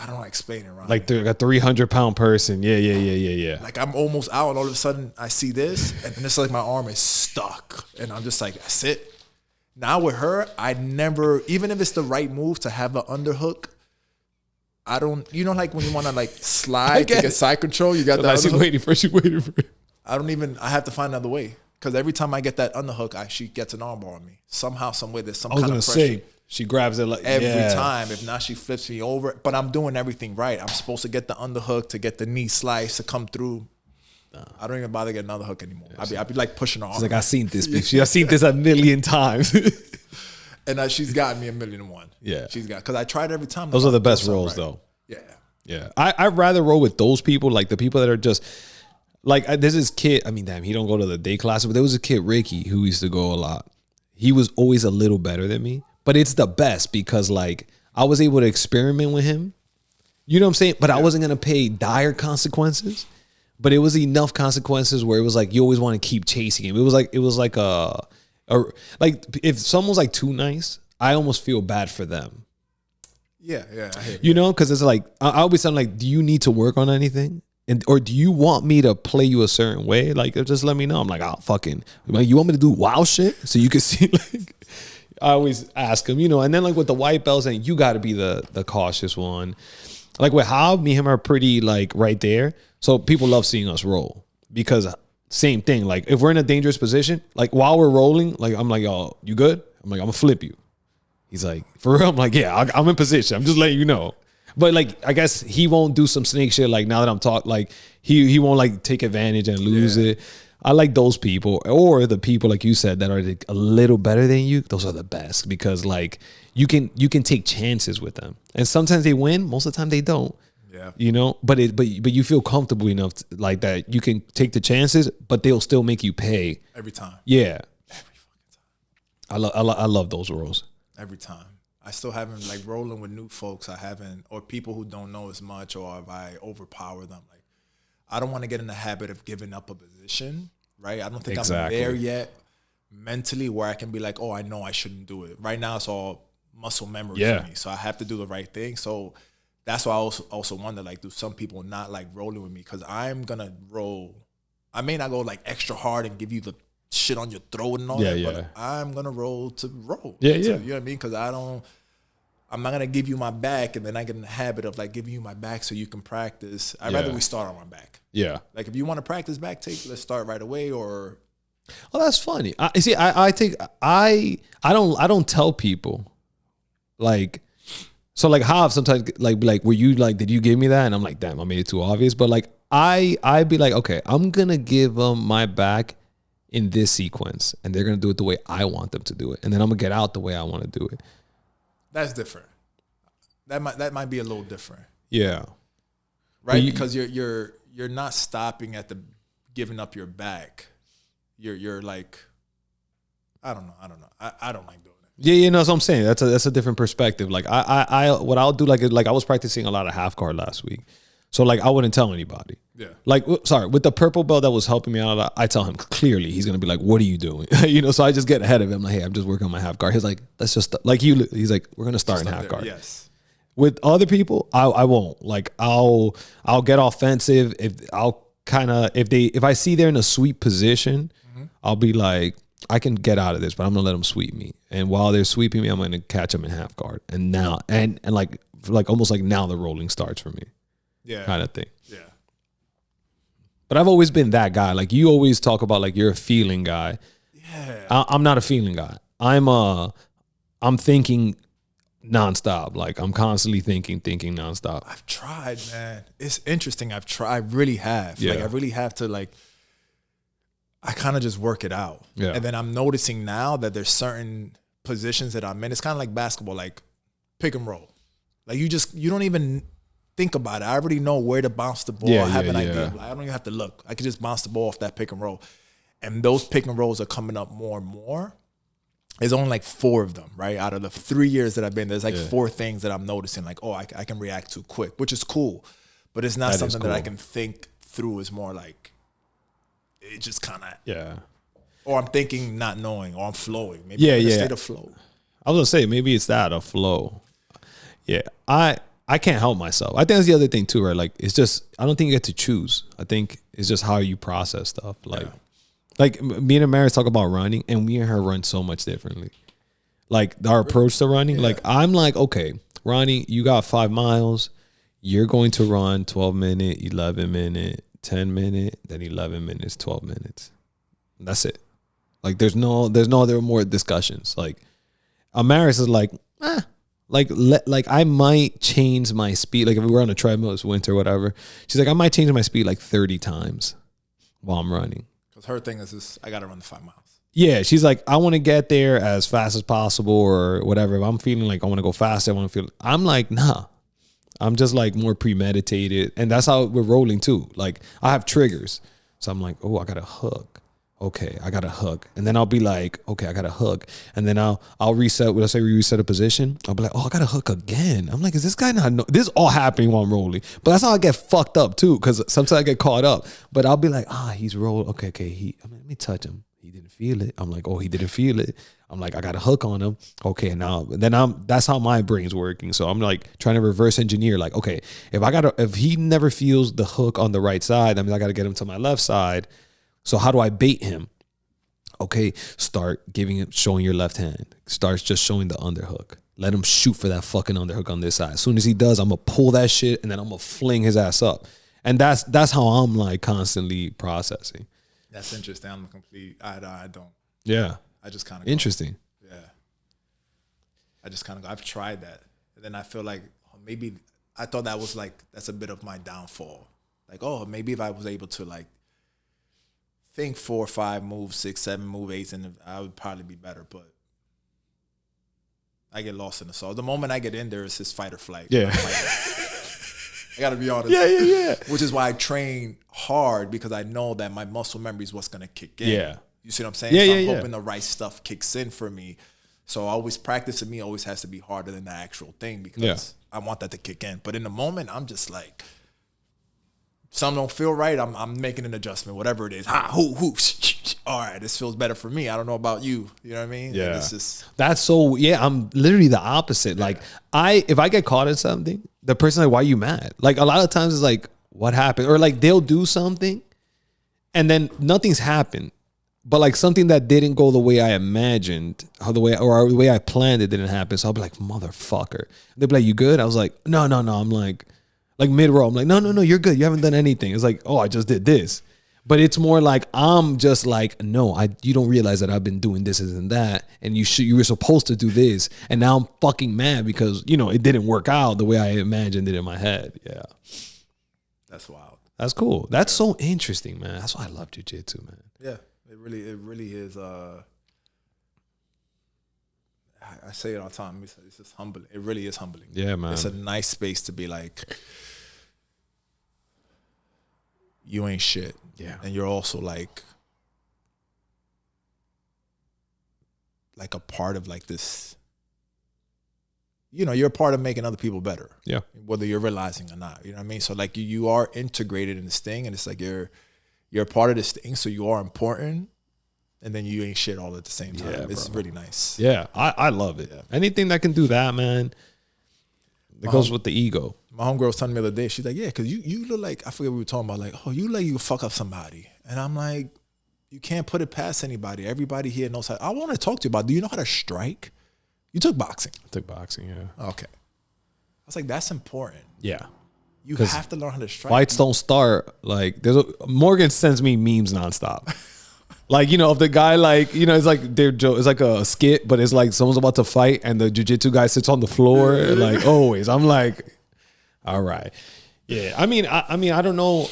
I don't know how to explain it, Ron. Like a 300-pound person. Yeah. Like I'm almost out, and all of a sudden I see this, and it's like my arm is stuck, and I'm just like, that's it. Now with her, I never, even if it's the right move to have an underhook, I don't. Like when you want to like slide to get side control, you got that. She's waiting for it. I have to find another way because every time I get that underhook, she gets an armbar on me somehow, some way. There's some kind of pressure. Say. She grabs it like every time. If not, she flips me over. But I'm doing everything right. I'm supposed to get the underhook, to get the knee slice to come through. I don't even bother getting another hook anymore. I'd be like pushing her arm. She's like, I've seen this bitch. I've seen this a million times. And she's gotten me 1,000,001. Yeah. She's got, because I tried every time. Those are the best rolls though. Yeah. I'd rather roll with those people, like the people that are just, like there's this kid, I mean, damn, he don't go to the day classes, but there was a kid, Ricky, who used to go a lot. He was always a little better than me. But it's the best because like I was able to experiment with him. You know what I'm saying? But I wasn't going to pay dire consequences. But it was enough consequences where it was like you always want to keep chasing him. It was like like if someone's like too nice, I almost feel bad for them. Yeah. I hate you know, because it's like I always sound like, do you need to work on anything? Or do you want me to play you a certain way? Like just let me know. I'm like, oh fucking, you want me to do wild shit so you can see like. I always ask him, and then like with the white belts, and you got to be the cautious one. Like with Hob, me and him are pretty like right there. So people love seeing us roll because same thing. Like if we're in a dangerous position, like while we're rolling, like I'm like, oh, you good? I'm like, I'm gonna flip you. He's like, for real? I'm like, yeah, I'm in position. I'm just letting you know. But like, I guess he won't do some snake shit. Like now that I'm talking, like he won't like take advantage and lose it. I like those people, or the people like you said that are a little better than you. Those are the best because like you can take chances with them, and sometimes they win. Most of the time they don't. Yeah, but you feel comfortable enough like that you can take the chances, but they'll still make you pay every time. Yeah, every fucking time. I love those rolls every time. I still haven't like rolling with new folks. I haven't, or people who don't know as much, or if I overpower them. Like I don't want to get in the habit of giving up a position, right? I don't think I'm there yet mentally where I can be like, oh, I know I shouldn't do it. Right now, it's all muscle memory for me. So I have to do the right thing. So that's why I also wonder, like, do some people not like rolling with me? Because I'm going to roll. I may not go like extra hard and give you the shit on your throat and all that, but I'm going to roll to roll. Yeah, You yeah. know what I mean? Because I'm not going to give you my back and then I get in the habit of like giving you my back so you can practice. I'd rather we start on my back. Yeah. Like if you want to practice back, let's start right away or. Oh, that's funny. I see. I think I don't tell people like. So like how sometimes like were you like, did you give me that? And I'm like, damn, I made it too obvious. But like I'd be like, okay, I'm gonna give them my back in this sequence, and they're gonna do it the way I want them to do it, and then I'm gonna get out the way I want to do it. That's different. That might be a little different. Yeah. Right? Because you're not stopping at the giving up your back. You're like, I don't know. I don't like doing it. Yeah, you know what I'm saying. That's a different perspective. Like I what I'll do like I was practicing a lot of half guard last week, so like I wouldn't tell anybody. Yeah. Like sorry, with the purple belt that was helping me out, I tell him clearly. He's gonna be like, "What are you doing?" You know. So I just get ahead of him. Like, "Hey, I'm just working on my half guard." He's like, "Let's just like you." He's like, "We're gonna start in half guard." Yes. With other people, I won't. Like I'll get offensive if I see they're in a sweep position, I'll be like, I can get out of this, but I'm gonna let them sweep me. And while they're sweeping me, I'm gonna catch them in half guard. And now and like almost like now the rolling starts for me. Yeah. Kind of thing. Yeah. But I've always been that guy. Like you always talk about like you're a feeling guy. Yeah. I'm not a feeling guy. I'm thinking nonstop. Like I'm constantly thinking nonstop. I've tried, man. It's interesting. I really have. Yeah. Like I really have to like. I kind of just work it out. Yeah. And then I'm noticing now that there's certain positions that I'm in. It's kind of like basketball, like pick and roll. Like you don't even think about it. I already know where to bounce the ball. I have an idea. Like, I don't even have to look. I can just bounce the ball off that pick and roll. And those pick and rolls are coming up more and more. There's only like 4 of them, right? Out of the 3 years that I've been, there's like 4 things that I'm noticing. Like, I can react to quick, which is cool. But it's not something that I can think through. It's more like, it just kind of, or I'm thinking not knowing, or I'm flowing. Maybe I'm in a state of flow. I was gonna say maybe it's that, a flow. Yeah, I can't help myself. I think that's the other thing too, right? Like it's just, I don't think you get to choose. I think it's just how you process stuff. Like me and Amaris talk about running, and me and her run so much differently. Like our approach to running, like I'm like, okay, Ronnie, you got 5 miles. You're going to run 12 minute, 11 minute, 10 minute, then 11 minutes, 12 minutes. That's it. Like there's no other more discussions. Like Amaris is like, like I might change my speed. Like if we were on a treadmill, it's winter, whatever. She's like, I might change my speed like 30 times while I'm running. Because her thing is this, I got to run the 5 miles. Yeah, she's like, I want to get there as fast as possible or whatever. If I'm feeling like I want to go faster, I'm like, nah. I'm just like more premeditated. And that's how we're rolling too. Like I have triggers. So I'm like, oh, I got a hook. Okay, I got a hook. And then I'll be like, okay, I got a hook. And then I'll reset. Let's say we reset a position. I'll be like, oh, I got a hook again. I'm like, is this guy not know? This is all happening while I'm rolling. But that's how I get fucked up too. Because sometimes I get caught up. But I'll be like, he's rolling. Okay. Let me touch him. He didn't feel it. I'm like, oh, he didn't feel it. I'm like, I got a hook on him. Okay, that's how my brain's working. So I'm like trying to reverse engineer. Like, okay, if he never feels the hook on the right side, that means I got to get him to my left side. So how do I bait him? Okay, start showing your left hand. Start just showing the underhook. Let him shoot for that fucking underhook on this side. As soon as he does, I'm gonna pull that shit and then I'm gonna fling his ass up. And that's how I'm like constantly processing. That's interesting. I'm a complete. I don't. Yeah. I just kind of interesting. Yeah. I just kind of go. I've tried that, and then I feel like maybe I thought that was like that's a bit of my downfall. Like, maybe if I was able to like think 4 or 5 moves, 6, 7 move 8s, and I would probably be better. But I get lost in the sauce. The moment I get in there, it's just fight or flight. Yeah. I got to be honest. Yeah. Which is why I train hard, because I know that my muscle memory is what's going to kick in. Yeah. You see what I'm saying? Yeah, so I'm hoping the right stuff kicks in for me. So always practice to me always has to be harder than the actual thing, because I want that to kick in. But in the moment, I'm just like Some don't feel right. I'm making an adjustment, whatever it is. All right, this feels better for me. I don't know about you. You know what I mean? Yeah. It's just, that's so, yeah, I'm literally the opposite. Yeah. Like, if I get caught in something, the person's like, why are you mad? Like, a lot of times it's like, what happened? Or like, they'll do something and then nothing's happened. But like something that didn't go the way I imagined, the way I planned it didn't happen. So I'll be like, motherfucker. They'll be like, you good? I was like, no. I'm like mid-roll. I'm like, no, you're good. You haven't done anything. It's like, oh, I just did this. But it's more like, I'm just like, no, you don't realize that I've been doing this and that. And you were supposed to do this. And now I'm fucking mad because, it didn't work out the way I imagined it in my head. Yeah. That's wild. That's cool. That's so interesting, man. That's why I love jiu-jitsu, man. Yeah. It really is. I say it all the time. It's just humbling. It really is humbling. Yeah, man. It's a nice space to be like, you ain't shit. Yeah. And you're also like a part of like this. You're a part of making other people better. Yeah. Whether you're realizing or not. You know what I mean? So like you are integrated in this thing, and it's like you're a part of this thing, so you are important, and then you ain't shit all at the same time. Yeah, it's really nice. Yeah, I love it. Yeah. Anything that can do that, man, it goes with the ego. My homegirl was telling me the other day, she's like, yeah, because you look like, I forget what we were talking about, like, oh, you like you fuck up somebody. And I'm like, you can't put it past anybody. Everybody here knows how. I want to talk to you about, do you know how to strike? You took boxing. I took boxing, yeah. Okay. I was like, that's important. Yeah. You have to learn how to strike. Fights don't start like Morgan sends me memes nonstop. Like, of the guy, like, it's like it's like a skit, but it's like someone's about to fight and the jiu-jitsu guy sits on the floor, like always. I'm like, all right. Yeah. I mean, I don't know.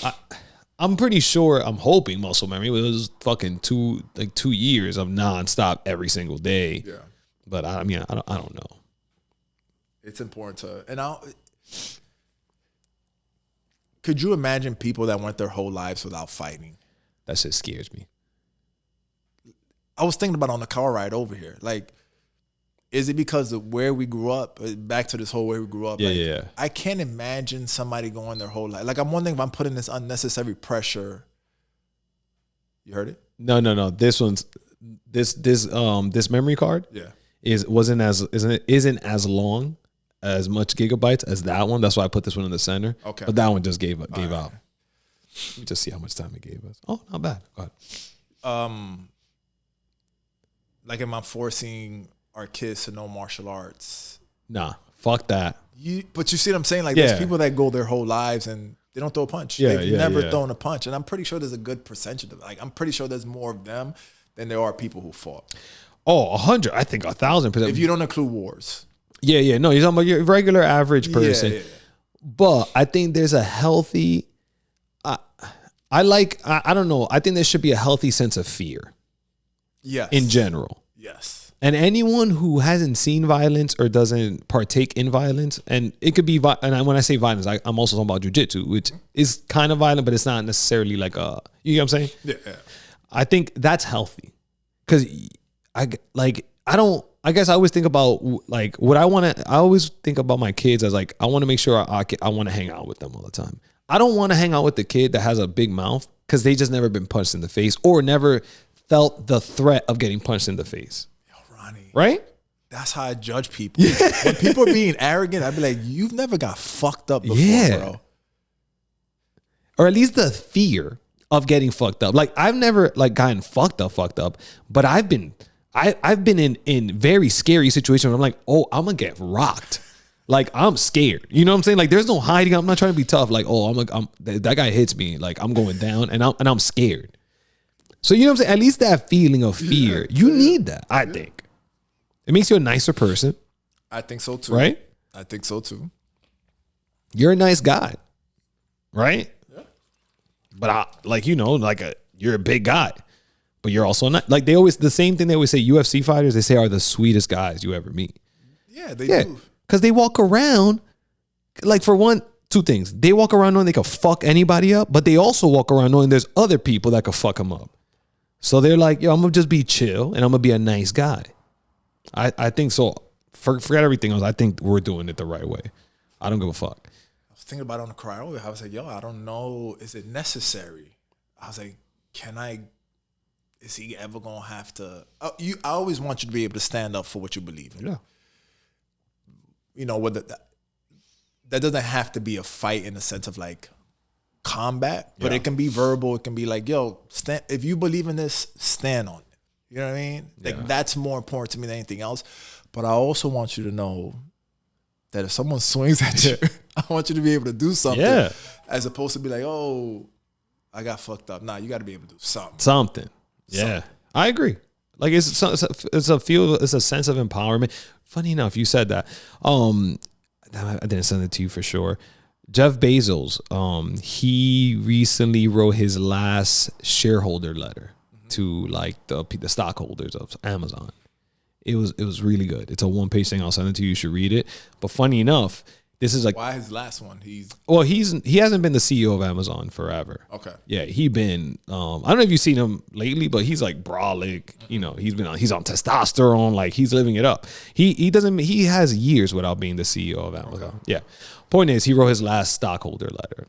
I'm pretty sure, I'm hoping muscle memory. It was fucking 2 years of nonstop every single day. Yeah. But I don't know. It's important to, could you imagine people that went their whole lives without fighting? That shit scares me. I was thinking about on the car ride over here. Like, is it because of where we grew up? Back to this whole way we grew up. Yeah, like, yeah. I can't imagine somebody going their whole life. Like, I'm wondering if I'm putting this unnecessary pressure. You heard it? No. This memory card. Yeah. Isn't as long as much gigabytes as that one. That's why I put this one in the center. Okay. But that one just gave out. Let me just see how much time it gave us. Oh, not bad. Go ahead. Like, am I forcing our kids to know martial arts? Nah, fuck that. But you see what I'm saying? Like, there's people that go their whole lives and they don't throw a punch. They've never thrown a punch. And I'm pretty sure there's a good percentage of them. Like, I'm pretty sure there's more of them than there are people who fought. Oh, 100. I think 1,000%. If you don't include wars. Yeah. No, you're talking about your regular average person. Yeah. But I think there's a healthy, I don't know. I think there should be a healthy sense of fear. Yes. In general. Yes. And anyone who hasn't seen violence or doesn't partake in violence, and it could be, and when I say violence, I'm also talking about jiu-jitsu, which is kind of violent, but it's not necessarily like you know what I'm saying? Yeah. I think that's healthy. Because I guess I always think about like what I always think about my kids as like, I want to make sure I want to hang out with them all the time. I don't want to hang out with the kid that has a big mouth because they just never been punched in the face or never felt the threat of getting punched in the face. Yo, Ronnie. Right? That's how I judge people. Yeah. When people are being arrogant, I'd be like, you've never got fucked up before, bro. Or at least the fear of getting fucked up. Like, I've never like gotten fucked up, but I've been in very scary situations where I'm like, oh, I'm gonna get rocked. Like, I'm scared. You know what I'm saying? Like, there's no hiding. I'm not trying to be tough. Like, oh, that guy hits me. Like, I'm going down and I'm scared. So, you know what I'm saying? At least that feeling of fear, you need that, I think. It makes you a nicer person. I think so too. Right? I think so too. You're a nice guy. Right? Yeah. But you're a big guy. But you're also not, like, the same thing they always say, UFC fighters, they say are the sweetest guys you ever meet. Yeah, they do. Because they walk around, like, for one, two things. They walk around knowing they can fuck anybody up, but they also walk around knowing there's other people that can fuck them up. So they're like, yo, I'm going to just be chill and I'm going to be a nice guy. I think so. Forget everything else. I think we're doing it the right way. I don't give a fuck. was thinking about it on the cryo. I was like, yo, I don't know. Is it necessary? I was like, is he ever going to have to? I always want you to be able to stand up for what you believe in. Yeah. You know, whether that doesn't have to be a fight in the sense of like combat, but it can be verbal. It can be like, yo, if you believe in this, stand on it. You know what I mean? Like that's more important to me than anything else. But I also want you to know that if someone swings at you, I want you to be able to do something as opposed to be like, oh, I got fucked up. Nah, you got to be able to do something. Yeah, I agree. Like it's a sense of empowerment. Funny enough, you said that. I didn't send it to you for sure. Jeff Bezos, he recently wrote his last shareholder letter to like the stockholders of Amazon. It was really good. It's a 1-page thing. I'll send it to you. You should read it. But funny enough, this is like, why his last one? He hasn't been the CEO of Amazon forever. Okay. Yeah, he been. I don't know if you've seen him lately, but he's like brolic. You know, he's on testosterone. Like he's living it up. He has years without being the CEO of Amazon. Okay. Yeah. Point is, he wrote his last stockholder letter.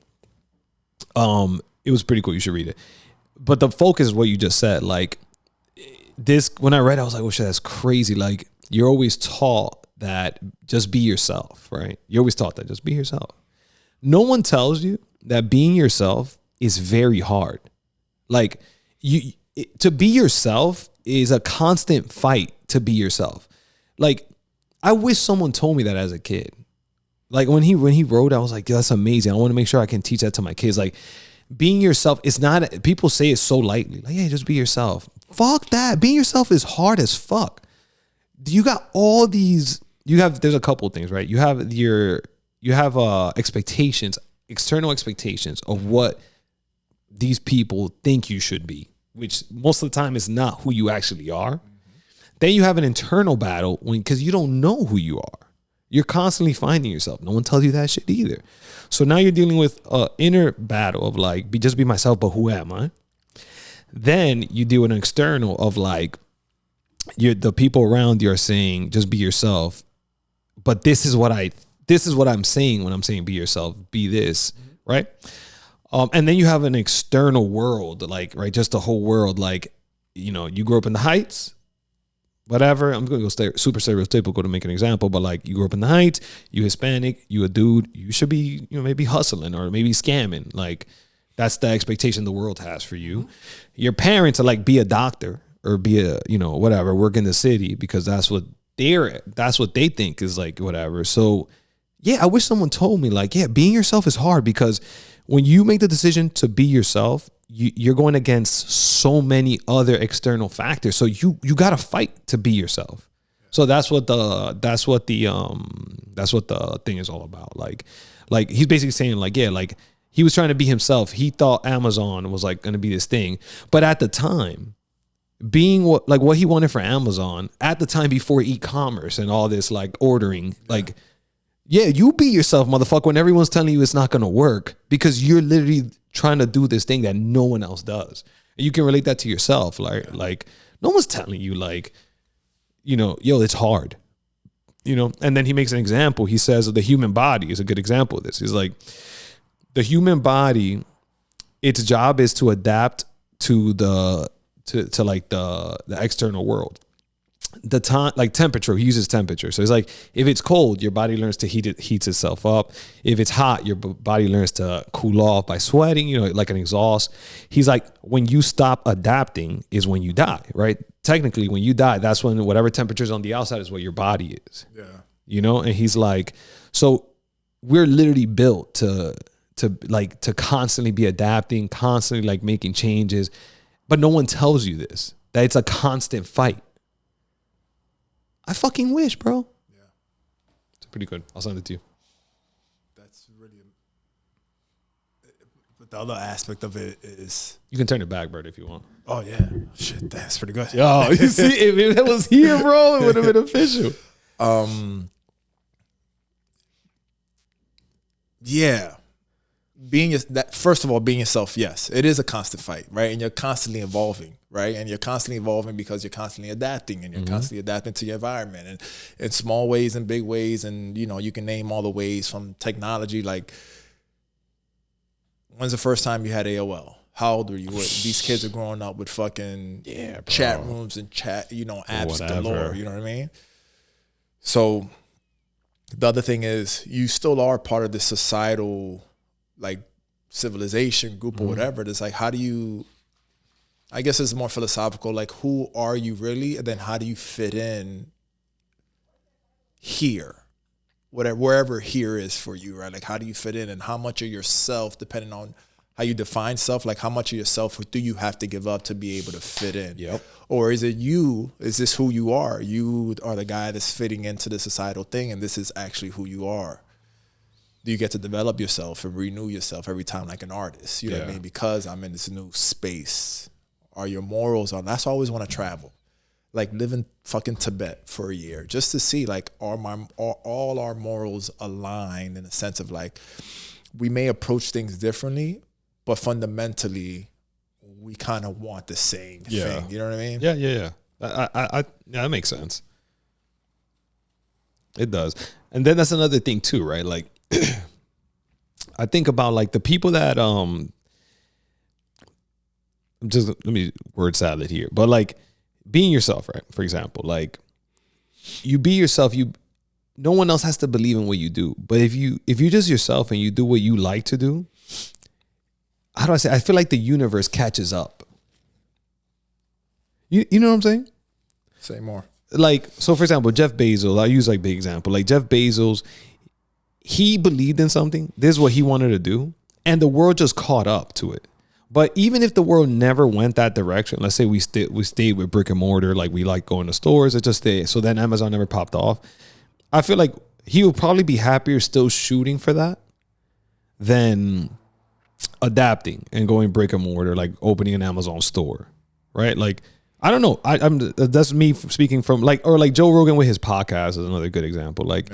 It was pretty cool. You should read it. But the focus is what you just said. Like this, when I read it, I was like, "Oh shit, that's crazy." Like you're always taught that just be yourself, right? You're always taught that just be yourself. No one tells you that being yourself is very hard. Like to be yourself is a constant fight to be yourself. Like I wish someone told me that as a kid. Like when he wrote, I was like, that's amazing. I want to make sure I can teach that to my kids. Like being yourself is not, people say it so lightly. Like, yeah, just be yourself. Fuck that. Being yourself is hard as fuck. You got all these, there's a couple of things, right? You have expectations, external expectations of what these people think you should be, which most of the time is not who you actually are. Mm-hmm. Then you have an internal battle because you don't know who you are. You're constantly finding yourself. No one tells you that shit either. So now you're dealing with an inner battle of like, just be myself, but who am I? Then you do an external of like, the people around you are saying, just be yourself. But this is what I'm saying when I'm saying be yourself, be this, right? And then you have an external world, like, right, just the whole world, like, you know, you grew up in the Heights, whatever. I'm going to go super stereotypical to make an example, but like you grew up in the Heights, you Hispanic, you a dude, you should be, you know, maybe hustling or maybe scamming. Like that's the expectation the world has for you. Your parents are like, be a doctor or be a, you know, whatever, work in the city because that's what they think is like whatever. So yeah, I wish someone told me like, yeah, being yourself is hard because when you make the decision to be yourself, you're going against so many other external factors. So you got to fight to be yourself. So that's what the thing is all about. Like he's basically saying like, yeah, like he was trying to be himself. He thought Amazon was like going to be this thing, but at the time, being what he wanted for Amazon at the time before e-commerce and all this like ordering, like, yeah, you be yourself, motherfucker, when everyone's telling you it's not going to work because you're literally trying to do this thing that no one else does. And you can relate that to yourself. Like no one's telling you like, you know, yo, it's hard, you know? And then he makes an example. He says the human body is a good example of this. He's like, the human body, its job is to adapt to the external world. The time, like temperature, he uses temperature. So it's like, if it's cold, your body learns to heats itself up. If it's hot, your body learns to cool off by sweating, you know, like an exhaust. He's like, when you stop adapting is when you die, right? Technically, when you die, that's when whatever temperature's on the outside is what your body is. Yeah. You know? And he's like, so we're literally built to constantly be adapting, constantly like making changes. But no one tells you this, that it's a constant fight. I fucking wish, bro. Yeah. It's pretty good. I'll send it to you. That's really... But the other aspect of it is... You can turn it back, Bert, if you want. Oh, yeah. Shit, that's pretty good. Yo, you see, if it was here, bro, it would have been official. Yeah. first of all, being yourself, yes, it is a constant fight, right? And you're constantly evolving, right? And you're constantly evolving because you're constantly adapting, and you're constantly adapting to your environment, and in small ways and big ways. And, you can name all the ways from technology. Like, when's the first time you had AOL? How old were you? These kids are growing up with fucking chat rooms and apps galore. You know what I mean? So the other thing is, you still are part of the societal, like, civilization group or whatever. It's like, how do you, I guess it's more philosophical, like, who are you really? And then how do you fit in here? Wherever here is for you, right? Like, how do you fit in, and how much of yourself, depending on how you define self, like, how much of yourself do you have to give up to be able to fit in? Yep. Or is this who you are? You are the guy that's fitting into the societal thing, and this is actually who you are. Do you get to develop yourself and renew yourself every time, like an artist? You know what I mean? Because I'm in this new space. Are your morals on? That's why I always want to travel. Like, live in fucking Tibet for a year just to see, like, are all our morals aligned, in a sense of, like, we may approach things differently, but fundamentally we kind of want the same thing. You know what I mean? Yeah. I that makes sense. It does. And then that's another thing too, right? Like, I think about, like, the people that let me word salad here, but, like, being yourself, right? For example, like, you be yourself, no one else has to believe in what you do. But if you're just yourself and you do what you like to do, how do I say? I feel like the universe catches up. You know what I'm saying? Say more. Like, so for example, Jeff Bezos, I'll use, like, big example. Like, Jeff Bezos, he believed in something. This is what he wanted to do. And the world just caught up to it. But even if the world never went that direction, let's say we stayed with brick and mortar, like, we like going to stores, it just stayed. So then Amazon never popped off. I feel like he would probably be happier still shooting for that than adapting and going brick and mortar, like opening an Amazon store, right? Like, I don't know. That's me speaking from, like, or like Joe Rogan with his podcast is another good example. Like,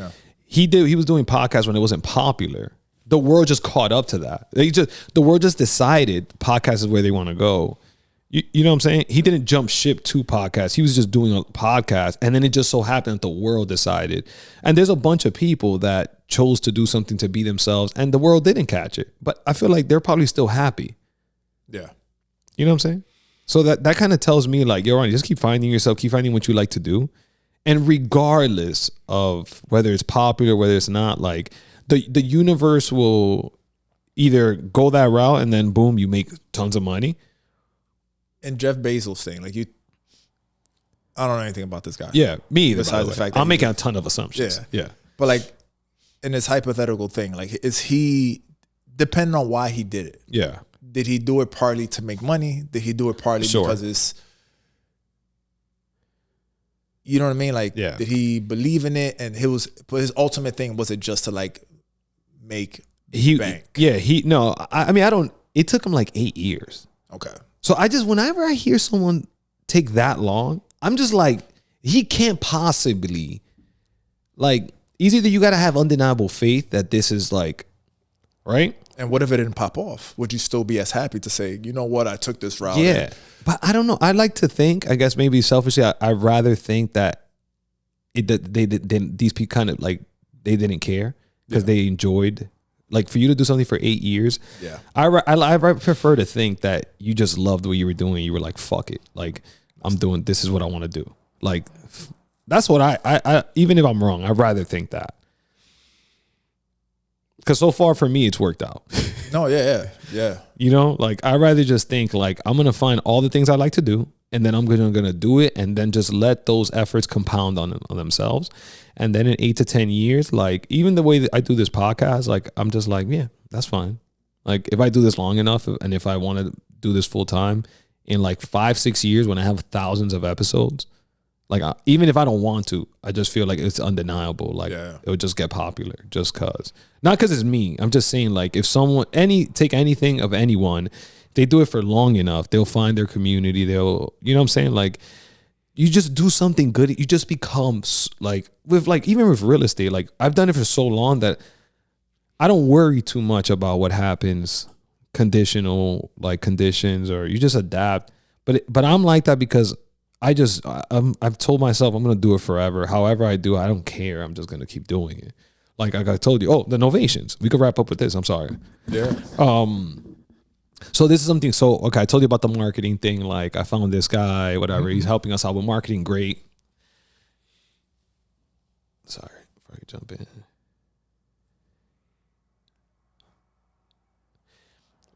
he was doing podcasts when it wasn't popular. The world just caught up to that. The world just decided podcast is where they want to go. You know what I'm saying? He didn't jump ship to podcasts. He was just doing a podcast, and then it just so happened that the world decided. And there's a bunch of people that chose to do something to be themselves, and the world didn't catch it. But I feel like they're probably still happy. Yeah. You know what I'm saying? So that kind of tells me, like, yo, Ronny, just keep finding yourself, keep finding what you like to do. And regardless of whether it's popular, whether it's not, like, the universe will either go that route and then boom, you make tons of money. And Jeff Bezos thing, like, I don't know anything about this guy. Yeah, me either. Besides the fact that I'm making a ton of assumptions. Yeah. But, like, in this hypothetical thing, like, is he, depending on why he did it? Yeah. Did he do it partly to make money? Did he do it partly because it's, you know what I mean? Like, did he believe in it? And but his ultimate thing, was it just to, like, make bank? Yeah, it took him like 8 years. Okay. So whenever I hear someone take that long, I'm just like, he can't possibly, like, either you got to have undeniable faith that this is, like, right? And what if it didn't pop off? Would you still be as happy to say, you know what, I took this route? Yeah. But I don't know. I like to think, I guess maybe selfishly, I'd rather think that these people kind of, like, they didn't care because they enjoyed, like, for you to do something for 8 years. Yeah. I prefer to think that you just loved what you were doing. You were like, fuck it. Like, this is what I want to do. Like, that's what I even if I'm wrong, I'd rather think that. Because so far for me, it's worked out. No, yeah. You know, like, I'd rather just think, like, I'm going to find all the things I like to do, and then I'm going to do it, and then just let those efforts compound on themselves. And then in 8 to 10 years, like, even the way that I do this podcast, like, I'm just like, yeah, that's fine. Like, if I do this long enough, and if I want to do this full time, in like 5-6 years when I have thousands of episodes, like, even if I don't want to, I just feel like it's undeniable. Like, it would just get popular just cause. Not because it's me. I'm just saying, like, if someone, take anything of anyone, if they do it for long enough, they'll find their community. They'll, you know what I'm saying? Like, you just do something good. You just become, like, even with real estate, like, I've done it for so long that I don't worry too much about what happens, conditional like conditions, or you just adapt. But I'm like that because I've told myself I'm gonna do it forever. However I do, I don't care. I'm just gonna keep doing it. Like I told you, the novations. We could wrap up with this. I'm sorry. Yeah. So this is something. So okay, I told you about the marketing thing. Like I found this guy, whatever. He's helping us out with marketing. Great. Sorry, before I jump in.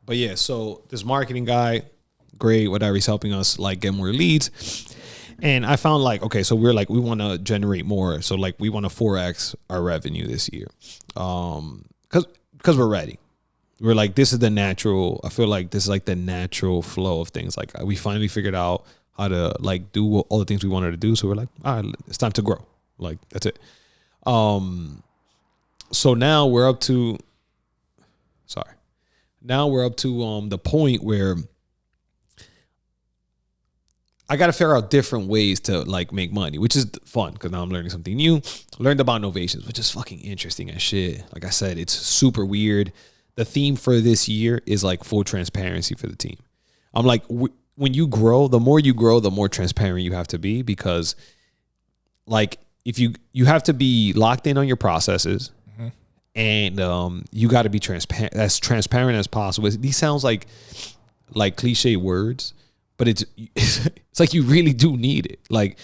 But yeah, so this marketing guy, great, whatever. He's helping us like get more leads. And I found like, okay, so we're like, we want to generate more. So like we want to 4X our revenue this year. Cause we're ready. We're like, this is the natural, I feel like this is like the natural flow of things. Like we finally figured out how to like do all the things we wanted to do. So we're like, all right, it's time to grow. Like that's it. So now we're up to, the point where I got to figure out different ways to like make money, which is fun because now I'm learning something new. Learned about novations, which is fucking interesting as shit. Like I said, it's super weird. The theme for this year is like full transparency for the team. I'm like, when you grow, the more you grow, the more transparent you have to be, because like if you have to be locked in on your processes. And you got to be as transparent as possible. These sounds like cliche words, but it's like you really do need it. Like,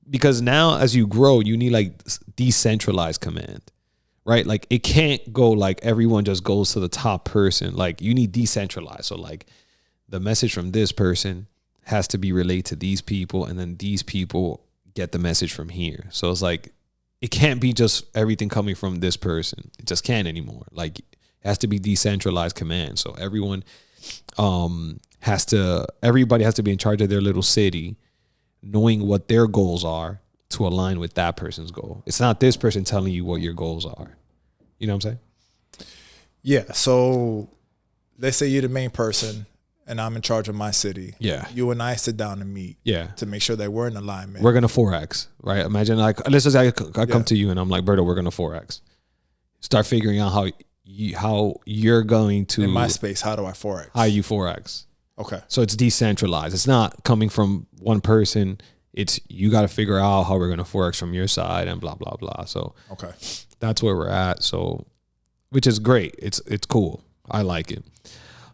because now as you grow, you need like decentralized command, right? Like it can't go like everyone just goes to the top person. Like you need decentralized. So like the message from this person has to be relayed to these people, and then these people get the message from here. So it's like, it can't be just everything coming from this person. It just can't anymore. Like it has to be decentralized command. So everyone everybody has to be in charge of their little city, knowing what their goals are to align with that person's goal. It's not this person telling you what your goals are. You know what I'm saying? Yeah. So let's say you're the main person and I'm in charge of my city. Yeah. You and I sit down and meet. Yeah. To make sure that we're in alignment. We're gonna 4X, right? Imagine like, let's just say I come to you and I'm like, Berto, we're gonna 4X. Start figuring out how you're going to, in my space. How do I 4X? How you 4X? Okay. So it's decentralized. It's not coming from one person. It's you got to figure out how we're gonna 4X from your side and blah blah blah. So okay, that's where we're at. So, which is great. It's cool. I like it.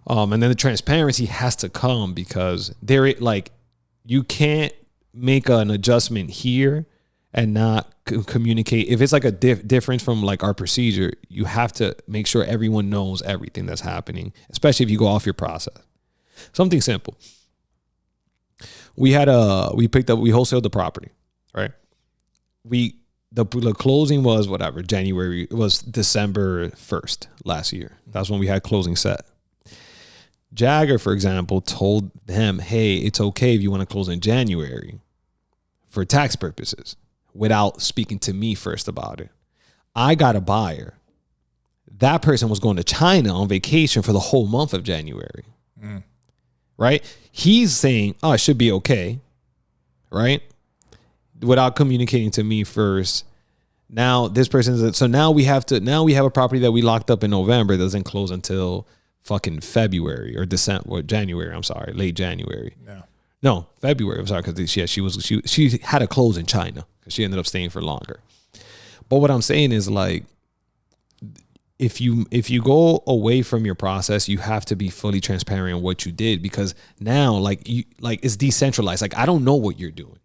And then the transparency has to come, because you can't make an adjustment here and not communicate. If it's like a difference from like our procedure, you have to make sure everyone knows everything that's happening, especially if you go off your process. Something simple. We wholesaled the property, right? The closing was whatever, January. It was December 1st last year. That's when we had closing set. Jagger, for example, told them, hey, it's okay if you want to close in January for tax purposes, without speaking to me first about it. I got a buyer. That person was going to China on vacation for the whole month of January. Right? He's saying, oh, it should be okay. Right? Without communicating to me first. Now this person's, so now we have a property that we locked up in November that doesn't close until fucking February or December or January. I'm sorry, late January. No, February. I'm sorry, because she had to close in China because she ended up staying for longer. But what I'm saying is, like, if you go away from your process, you have to be fully transparent in what you did, because now it's decentralized. Like, I don't know what you're doing.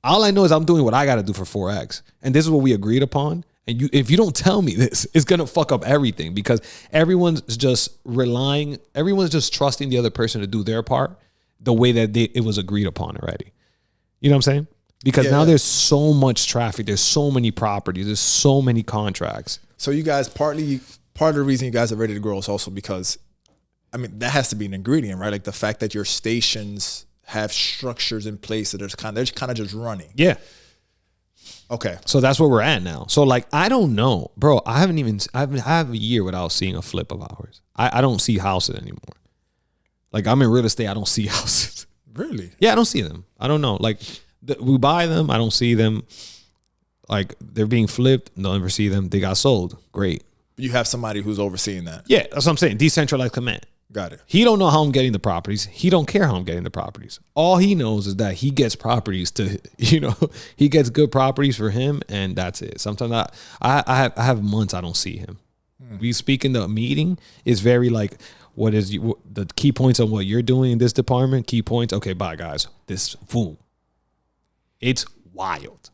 All I know is I'm doing what I got to do for 4X, and this is what we agreed upon. And if you don't tell me this, it's going to fuck up everything, because everyone's just trusting the other person to do their part the way that it was agreed upon already. You know what I'm saying? Because now there's so much traffic. There's so many properties. There's so many contracts. So you guys, part of the reason you guys are ready to grow is also because, I mean, that has to be an ingredient, right? Like the fact that your stations have structures in place that they're kind of just running. Yeah. Okay. So that's where we're at now. So like, I don't know, bro. I have a year without seeing a flip of ours. I don't see houses anymore. Like, I'm in real estate. I don't see houses. Really? Yeah, I don't see them. I don't know. Like, we buy them. I don't see them. Like, they're being flipped. Don't ever see them. They got sold. Great. You have somebody who's overseeing that. Yeah, that's what I'm saying. Decentralized command. Got it. He don't know how I'm getting the properties. He don't care how I'm getting the properties. All he knows is that he gets properties to, he gets good properties for him, and that's it. Sometimes I have months I don't see him. We speak in the meeting. It's very like, what is the key points on what you're doing in this department? Key points. Okay, bye guys. This boom. It's wild.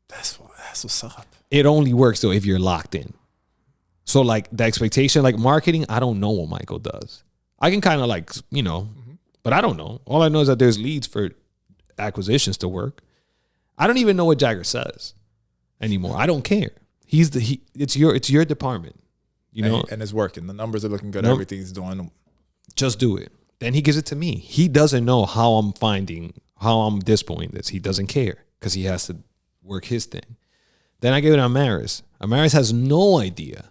That's what's up. It only works though if you're locked in. So like the expectation, like marketing, I don't know what Michael does. I can kind of like, but I don't know. All I know is that there's leads for acquisitions to work. I don't even know what Jagger says anymore. I don't care. It's your department, and it's working. The numbers are looking good. Nope. Everything's doing. Just do it. Then he gives it to me. He doesn't know how I'm displaying this. He doesn't care because he has to work his thing. Then I give it to Amaris. Amaris has no idea.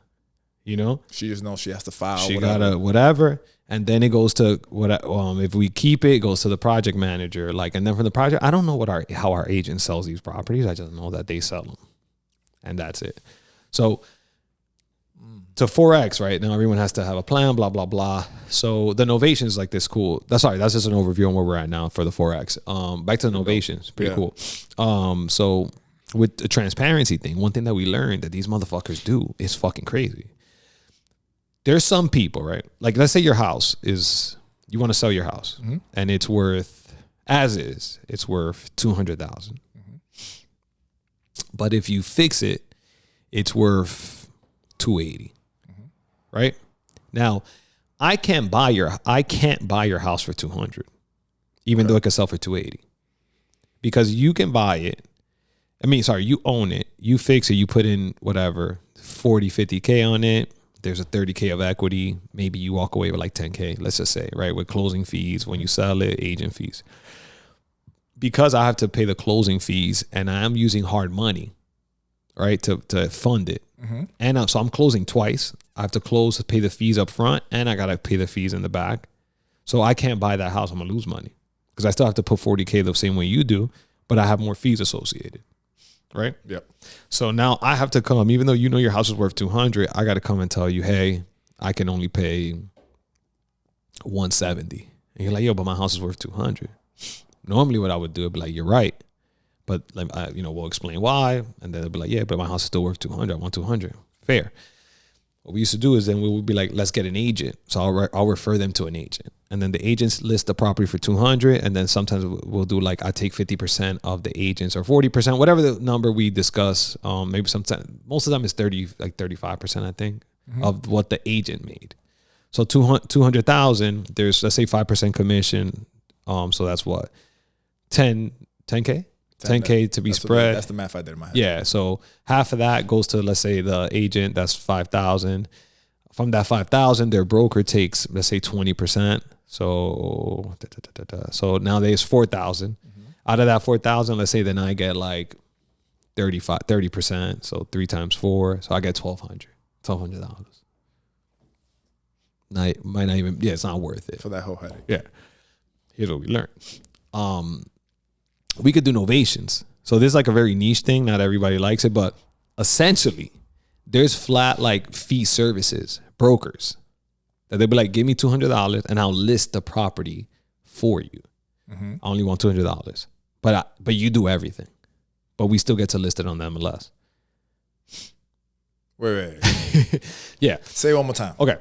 She just knows she has to file. She gotta whatever, and then it goes to if we keep it goes to the project manager. And then from the project, I don't know how our agent sells these properties. I just know that they sell them, and that's it. So to 4X right now, everyone has to have a plan. Blah blah blah. So the Novation is like this cool. That's just an overview on where we're at now for the 4X. Back to the Novation, it's pretty cool. So with the transparency thing, one thing that we learned that these motherfuckers do is fucking crazy. There's some people, right? Like, let's say your house you want to sell your house, and it's worth, it's worth $200,000. But if you fix it, it's worth $280,000, right? Now, I can't buy your house for $200,000, even though it could sell for $280,000, because you can buy it. You own it, you fix it, you put in whatever, 40, 50K on it. There's a 30K of equity. Maybe you walk away with like 10K, let's just say, right? With closing fees, when you sell it, agent fees. Because I have to pay the closing fees and I'm using hard money, right, to fund it. And so I'm closing twice. I have to pay the fees up front, and I got to pay the fees in the back. So I can't buy that house. I'm going to lose money because I still have to put 40K the same way you do, but I have more fees associated. Right? Yep. So now I have to come, even though your house is worth 200, I got to come and tell you, hey, I can only pay 170. And you're like, yo, but my house is worth 200. Normally what I would do, I'd be like, you're right. But we'll explain why. And then they'll be like, yeah, but my house is still worth 200. I want 200. Fair. What we used to do is then we would be like, let's get an agent. So I'll refer them to an agent. And then the agents list the property for 200. And then sometimes we'll do I take 50% of the agents or 40%, whatever the number we discuss. Maybe sometimes, most of the time it's 35%, I think, of what the agent made. So 200,000, there's, let's say 5% commission. So that's what? 10K? 10K to be spread. That's the math I did in my head. Yeah. So half of that goes to, let's say, the agent. That's 5,000. From that 5,000, their broker takes, let's say, 20%. So now there's 4,000. Out of that 4,000, let's say then I get like 30%. So 3 times 4. So I get $1,200. Might not even, it's not worth it. For that whole headache. Yeah. Here's what we learned. We could do novations. So this is like a very niche thing. Not everybody likes it, but essentially there's flat fee services, brokers, that they'll be like, give me $200 and I'll list the property for you. I only want $200, but you do everything, but we still get to list it on the MLS. Wait. Yeah. Say it one more time. Okay.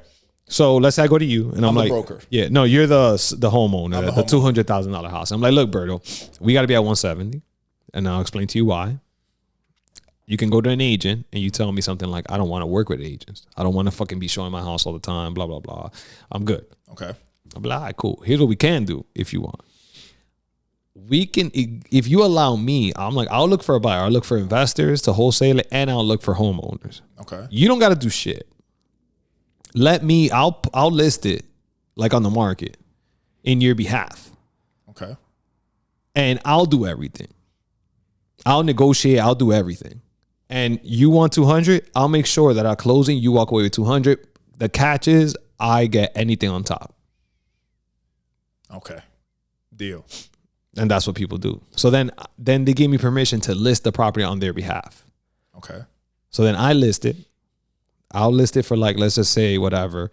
So let's say I go to you and I'm like, broker. Yeah, no, you're the homeowner, the $200,000 house. I'm like, look, Berto, we got to be at 170, and I'll explain to you why. You can go to an agent and you tell me something like, I don't want to work with agents. I don't want to fucking be showing my house all the time, blah, blah, blah. I'm good. Okay. I'll be like, all right, cool. Here's what we can do if you want. We can, if you allow me, I'm like, I'll look for a buyer. I'll look for investors to wholesale it, and I'll look for homeowners. Okay. You don't got to do shit. I'll list it on the market in your behalf. Okay. And I'll do everything. I'll negotiate. I'll do everything. And you want 200, I'll make sure that at closing, you walk away with 200. The catch is I get anything on top. Okay. Deal. And that's what people do. So then they give me permission to list the property on their behalf. Okay. So then I list it. I'll list it for like, let's just say whatever,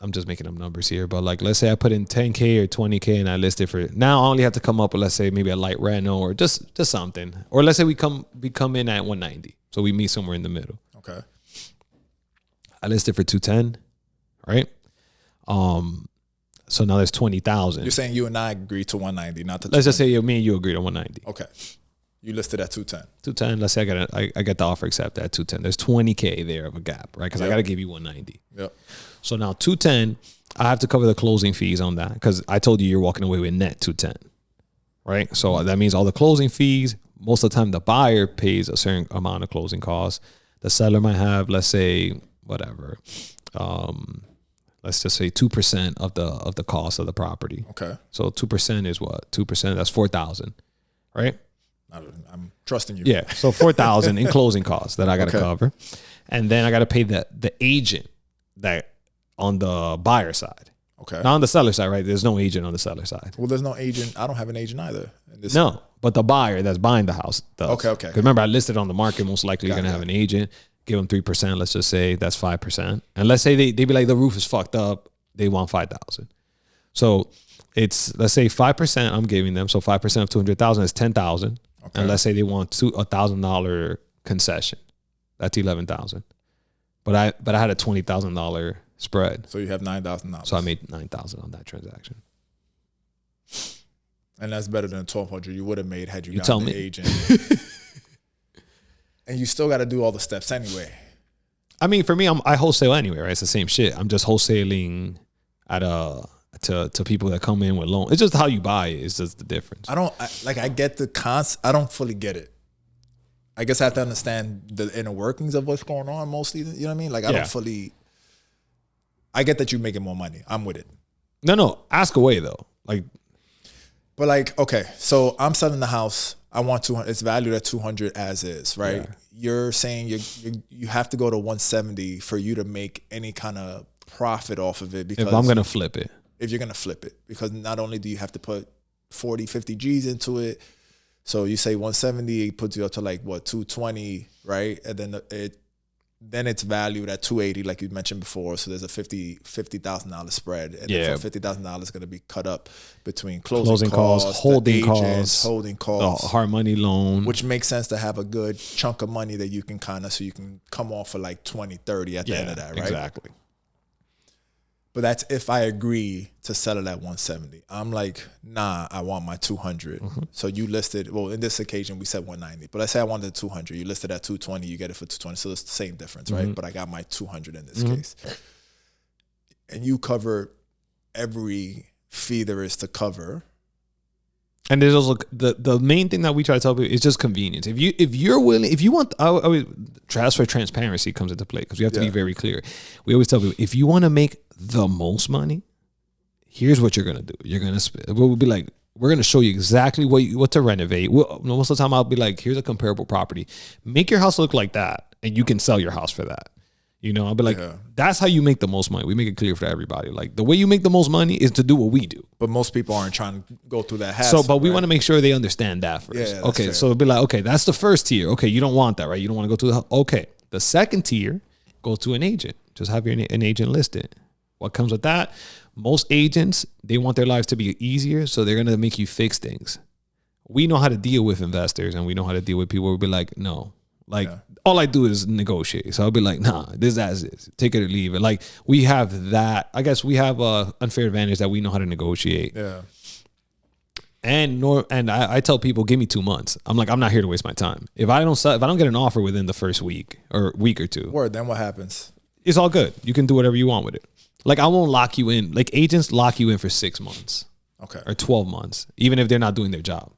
I'm just making up numbers here, but like, let's say I put in 10K or 20K and I list it for, now I only have to come up with, let's say maybe a light reno or just something. Or let's say we come in at 190. So we meet somewhere in the middle. Okay. I list it for 210, right? So now there's 20,000. You're saying you and I agreed to 190, not to. Let's just say me and you agreed on 190. Okay. You listed at 210. 210. Let's say I get the offer accepted at 210. There's 20K there of a gap, right? Because I got to give you 190. Yep. So now 210, I have to cover the closing fees on that because I told you you're walking away with net 210, right? So that means all the closing fees. Most of the time, the buyer pays a certain amount of closing costs. The seller might have, let's say, whatever. Let's just say 2% of the cost of the property. Okay. So 2% is what? 2%. That's 4,000, right? I'm trusting you. Yeah. So 4,000 in closing costs that I got to cover, and then I got to pay the agent that on the buyer side. Okay. Not on the seller side, right? There's no agent on the seller side. Well, there's no agent. I don't have an agent either. No, but the buyer that's buying the house does. Okay. Because remember, I listed on the market. Most likely, you're gonna have an agent. Give them 3%. Let's just say that's 5%. And let's say they be like, the roof is fucked up. They want 5,000. So it's, let's say 5% I'm giving them. So 5% of 200,000 is 10,000. Okay. And let's say they want $1,000 concession. That's 11,000. But I had a $20,000 spread. So you have $9,000. So I made 9,000 on that transaction. And that's better than 1,200 you would have made had you gotten the agent. And you still got to do all the steps anyway. I mean, for me, I wholesale anyway, right? It's the same shit. I'm just wholesaling to people that come in with loan. It's just how you buy it. It's just the difference. I get the I don't fully get it. I guess I have to understand the inner workings of what's going on mostly. You know what I mean? Like, I don't fully. I get that you're making more money. I'm with it. No. Ask away though. But like, okay, so I'm selling the house. I want 200. It's valued at 200 as is, right? Yeah. You're saying you have to go to 170 for you to make any kind of profit off of it. Because if I'm gonna flip it, if you're gonna flip it, because not only do you have to put 40, 50 G's into it, so you say 170 puts you up to like what 220, right? And then it's valued at 280, like you mentioned before. So there's a $50,000 spread, and then $50,000 is going to be cut up between closing costs, holding costs, the hard money loan, which makes sense to have a good chunk of money that you can so you can come off for like 20, 30 at the end of that, right? Exactly. But that's if I agree to sell it at 170. I'm like, nah, I want my 200. Mm-hmm. So you listed, well, in this occasion, we said 190. But let's say I wanted 200. You listed at 220. You get it for 220. So it's the same difference, right? But I got my 200 in this case. And you cover every fee there is to cover. And there's also the main thing that we try to tell people is just convenience. If you're willing, if you want, that's where transparency comes into play, because we have to be very clear. We always tell people, if you want to make the most money, here's what you're gonna do. You're gonna spend. We'll be like, we're gonna show you exactly what to renovate. Most of the time, I'll be like, here's a comparable property. Make your house look like that, and you can sell your house for that. You know, I'll be like, that's how you make the most money. We make it clear for everybody. Like, the way you make the most money is to do what we do. But most people aren't trying to go through that hassle. So, but we want to make sure they understand that first. Yeah, okay, fair. so it'll be like, okay, that's the first tier. Okay, you don't want that, right? You don't want to go to okay. The second tier, go to an agent. Just have an agent listed. What comes with that? Most agents, they want their lives to be easier, so they're going to make you fix things. We know how to deal with investors, and we know how to deal with people who'll be like, no. Like, all I do is negotiate. So I'll be like, nah, this as is. Take it or leave it. Like, we have that. I guess we have a unfair advantage that we know how to negotiate. Yeah. And I tell people, give me 2 months. I'm like, I'm not here to waste my time. If I don't get an offer within the first week or two. Then what happens? It's all good. You can do whatever you want with it. Like, I won't lock you in. Like, agents lock you in for 6 months. Okay. Or 12 months, even if they're not doing their job.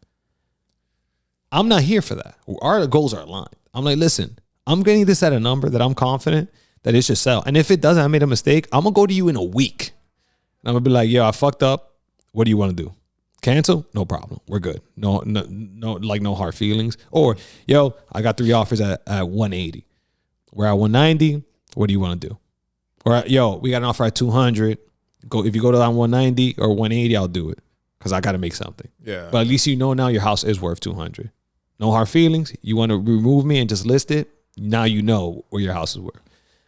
I'm not here for that. Our goals are aligned. I'm like, listen, I'm getting this at a number that I'm confident that it should sell. And if it doesn't, I made a mistake, I'm going to go to you in a week. And I'm going to be like, yo, I fucked up. What do you want to do? Cancel? No problem. We're good. No, like no hard feelings. Or, yo, I got 3 offers at 180. We're at 190. What do you want to do? Or, yo, we got an offer at 200. If you go to 190 or 180, I'll do it, because I got to make something. Yeah. But at least you know now your house is worth 200. No hard feelings. You want to remove me and just list it. Now you know where your house is worth.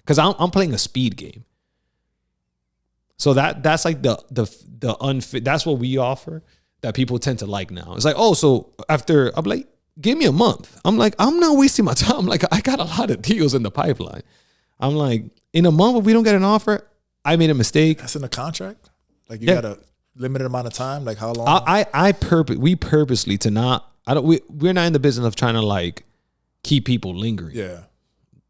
because I'm playing a speed game. So that's like the unfit. That's what we offer that people tend to like now. It's like, oh, so after I'm like, give me a month. I'm like, I'm not wasting my time. Like, I got a lot of deals in the pipeline. I'm like, in a month, if we don't get an offer, I made a mistake. That's in the contract. Like, you got a limited amount of time. Like, how long? We purposely to not. We're not in the business of trying to like keep people lingering. Yeah.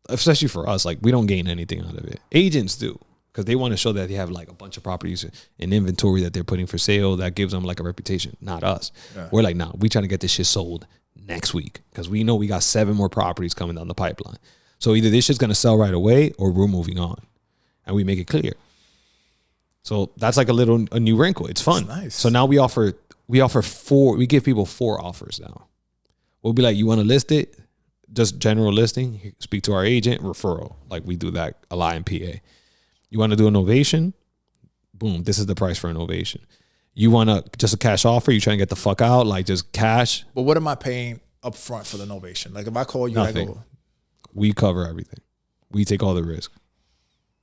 Especially for us, like we don't gain anything out of it. Agents do, because they want to show that they have like a bunch of properties in inventory that they're putting for sale that gives them like a reputation. Not us. Yeah. We're like, nah, we trying to get this shit sold next week because we know we got 7 more properties coming down the pipeline. So either this shit's gonna sell right away or we're moving on, and we make it clear. So that's like a new wrinkle. It's fun. That's nice. So now we offer 4. We give people 4 offers now. We'll be like, you want to list it? Just general listing. Speak to our agent. Referral. Like we do that a lot in PA. You want to do an ovation? Boom. This is the price for an ovation. You want to just a cash offer? You trying to get the fuck out? Like just cash? But what am I paying up front for the novation? Like if I call you, nothing. We cover everything. We take all the risk.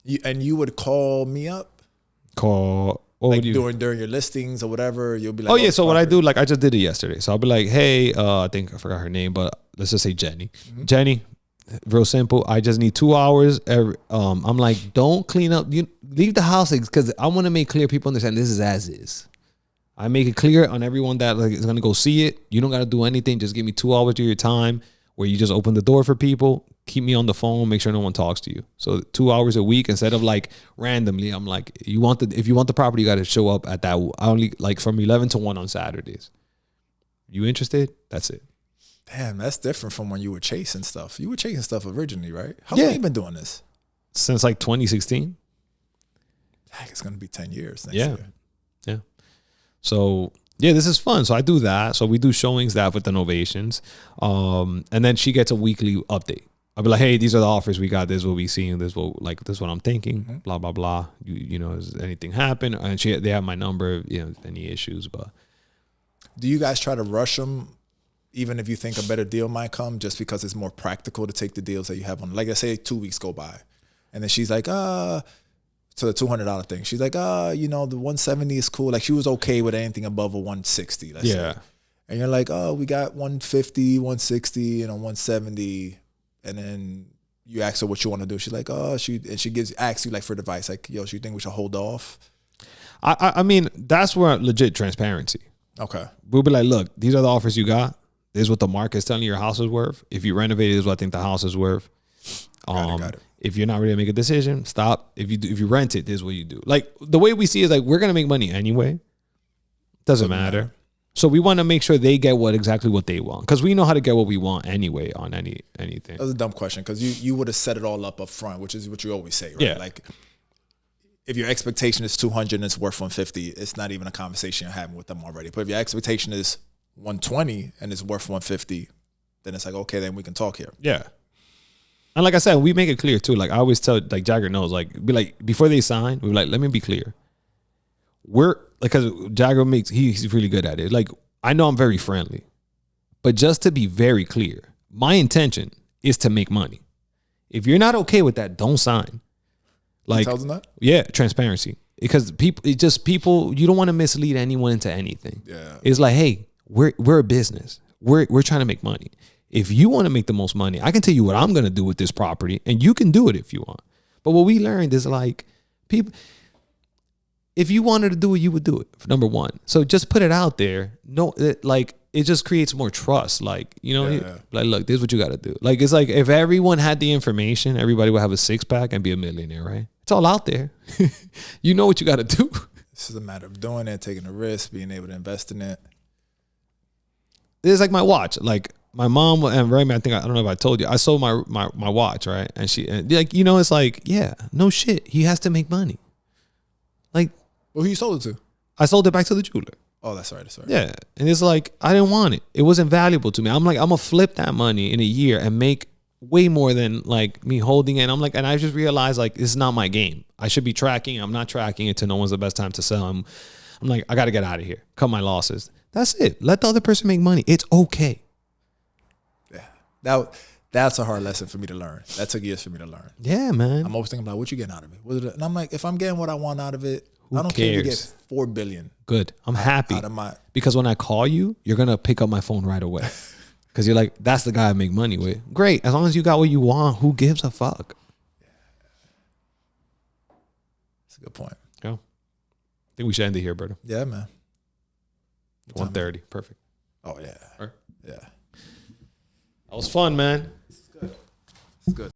You would call me up? Like during your listings or whatever, you'll be like, oh yeah. So what I do, like I just did it yesterday. So I'll be like, hey, I think I forgot her name, but let's just say Jenny. Mm-hmm. Jenny, real simple. I just need 2 hours. I'm like, don't clean up. You leave the house because I want to make clear people understand this is as is. I make it clear on everyone that like is gonna go see it. You don't gotta do anything. Just give me 2 hours of your time where you just open the door for people. Keep me on the phone. Make sure no one talks to you. So 2 hours a week instead of like randomly. I'm like, if you want the property, you got to show up at that. I only like from 11 to 1 on Saturdays. You interested? That's it. Damn, that's different from when you were chasing stuff. You were chasing stuff originally, right? How long you been doing this? Since like 2016. Dang, it's gonna be 10 years next year. Yeah. So yeah, this is fun. So I do that. So we do showings that with the novations, and then she gets a weekly update. I'll be like, hey, these are the offers we got. This is what we seeing. This is what I'm thinking. Mm-hmm. Blah blah blah. You know, has anything happened? And they have my number. You know, any issues? But do you guys try to rush them, even if you think a better deal might come, just because it's more practical to take the deals that you have on? Like, let's say 2 weeks go by, and then she's like, to the $200 thing. She's like, you know, the 170 is cool. Like she was okay with anything above a 160. Let's say. And you're like, oh, we got 150, 160, you know, 170. And then you ask her what you want to do. She's like, oh, she asks you like for advice, like, yo, you think we should hold off? I mean, that's where legit transparency. Okay. We'll be like, look, these are the offers you got. This is what the market's telling you your house is worth. If you renovate it, this is what I think the house is worth. Got it. If you're not ready to make a decision, stop. If you rent it, this is what you do. Like the way we see it is like we're gonna make money anyway. Doesn't matter. So we want to make sure they get exactly what they want, because we know how to get what we want anyway on anything. That was a dumb question, because you would have set it all up front, which is what you always say, right? Yeah. Like if your expectation is 200 and it's worth 150, it's not even a conversation you're having with them already. But if your expectation is 120 and it's worth 150, then it's like, okay, then we can talk here. Yeah. And like I said, we make it clear too. Like I always tell, like Jagger knows, like be like before they sign, we be like, let me be clear. We're like, because Jagger he's really good at it. Like I know I'm very friendly, but just to be very clear, my intention is to make money. If you're not okay with that, don't sign. Like, tells them that? Yeah, transparency. Because people, you don't want to mislead anyone into anything. Yeah, it's like, hey, we're a business. We're trying to make money. If you want to make the most money, I can tell you what I'm going to do with this property, and you can do it if you want. But what we learned is like, people, if you wanted to do it, you would do it, number one. So just put it out there. No, it just creates more trust. Like, you know, like, look, this is what you got to do. Like, it's like if everyone had the information, everybody would have a 6-pack and be a millionaire, right? It's all out there. You know what you got to do. This is a matter of doing it, taking a risk, being able to invest in it. It's like my watch. Like, my mom and Remy, I don't know if I told you, I sold my watch, right? And like, you know, it's like, yeah, no shit. He has to make money. Like, well, who you sold it to? I sold it back to the jeweler. Oh, that's right. Yeah. And it's like, I didn't want it. It wasn't valuable to me. I'm like, I'm going to flip that money in a year and make way more than like me holding it. And I'm like, and I just realized like, this is not my game. I should be tracking. I'm not tracking it to know when's the best time to sell. I'm like, I got to get out of here. Cut my losses. That's it. Let the other person make money. It's okay. Yeah. That's a hard lesson for me to learn. That took years for me to learn. Yeah, man. I'm always thinking about what you getting out of it. And I'm like, if I'm getting what I want out of it, Who I don't cares? care if you get 4 billion. Good. I'm happy. Out of my, because when I call you, you're going to pick up my phone right away. Because you're like, that's the guy I make money with. Great. As long as you got what you want, who gives a fuck? That's a good point. Yeah. I think we should end it here, Berto. Yeah, man. 1:30. Perfect. Oh, yeah. Right. Yeah. That was fun, man. This is good. It's good.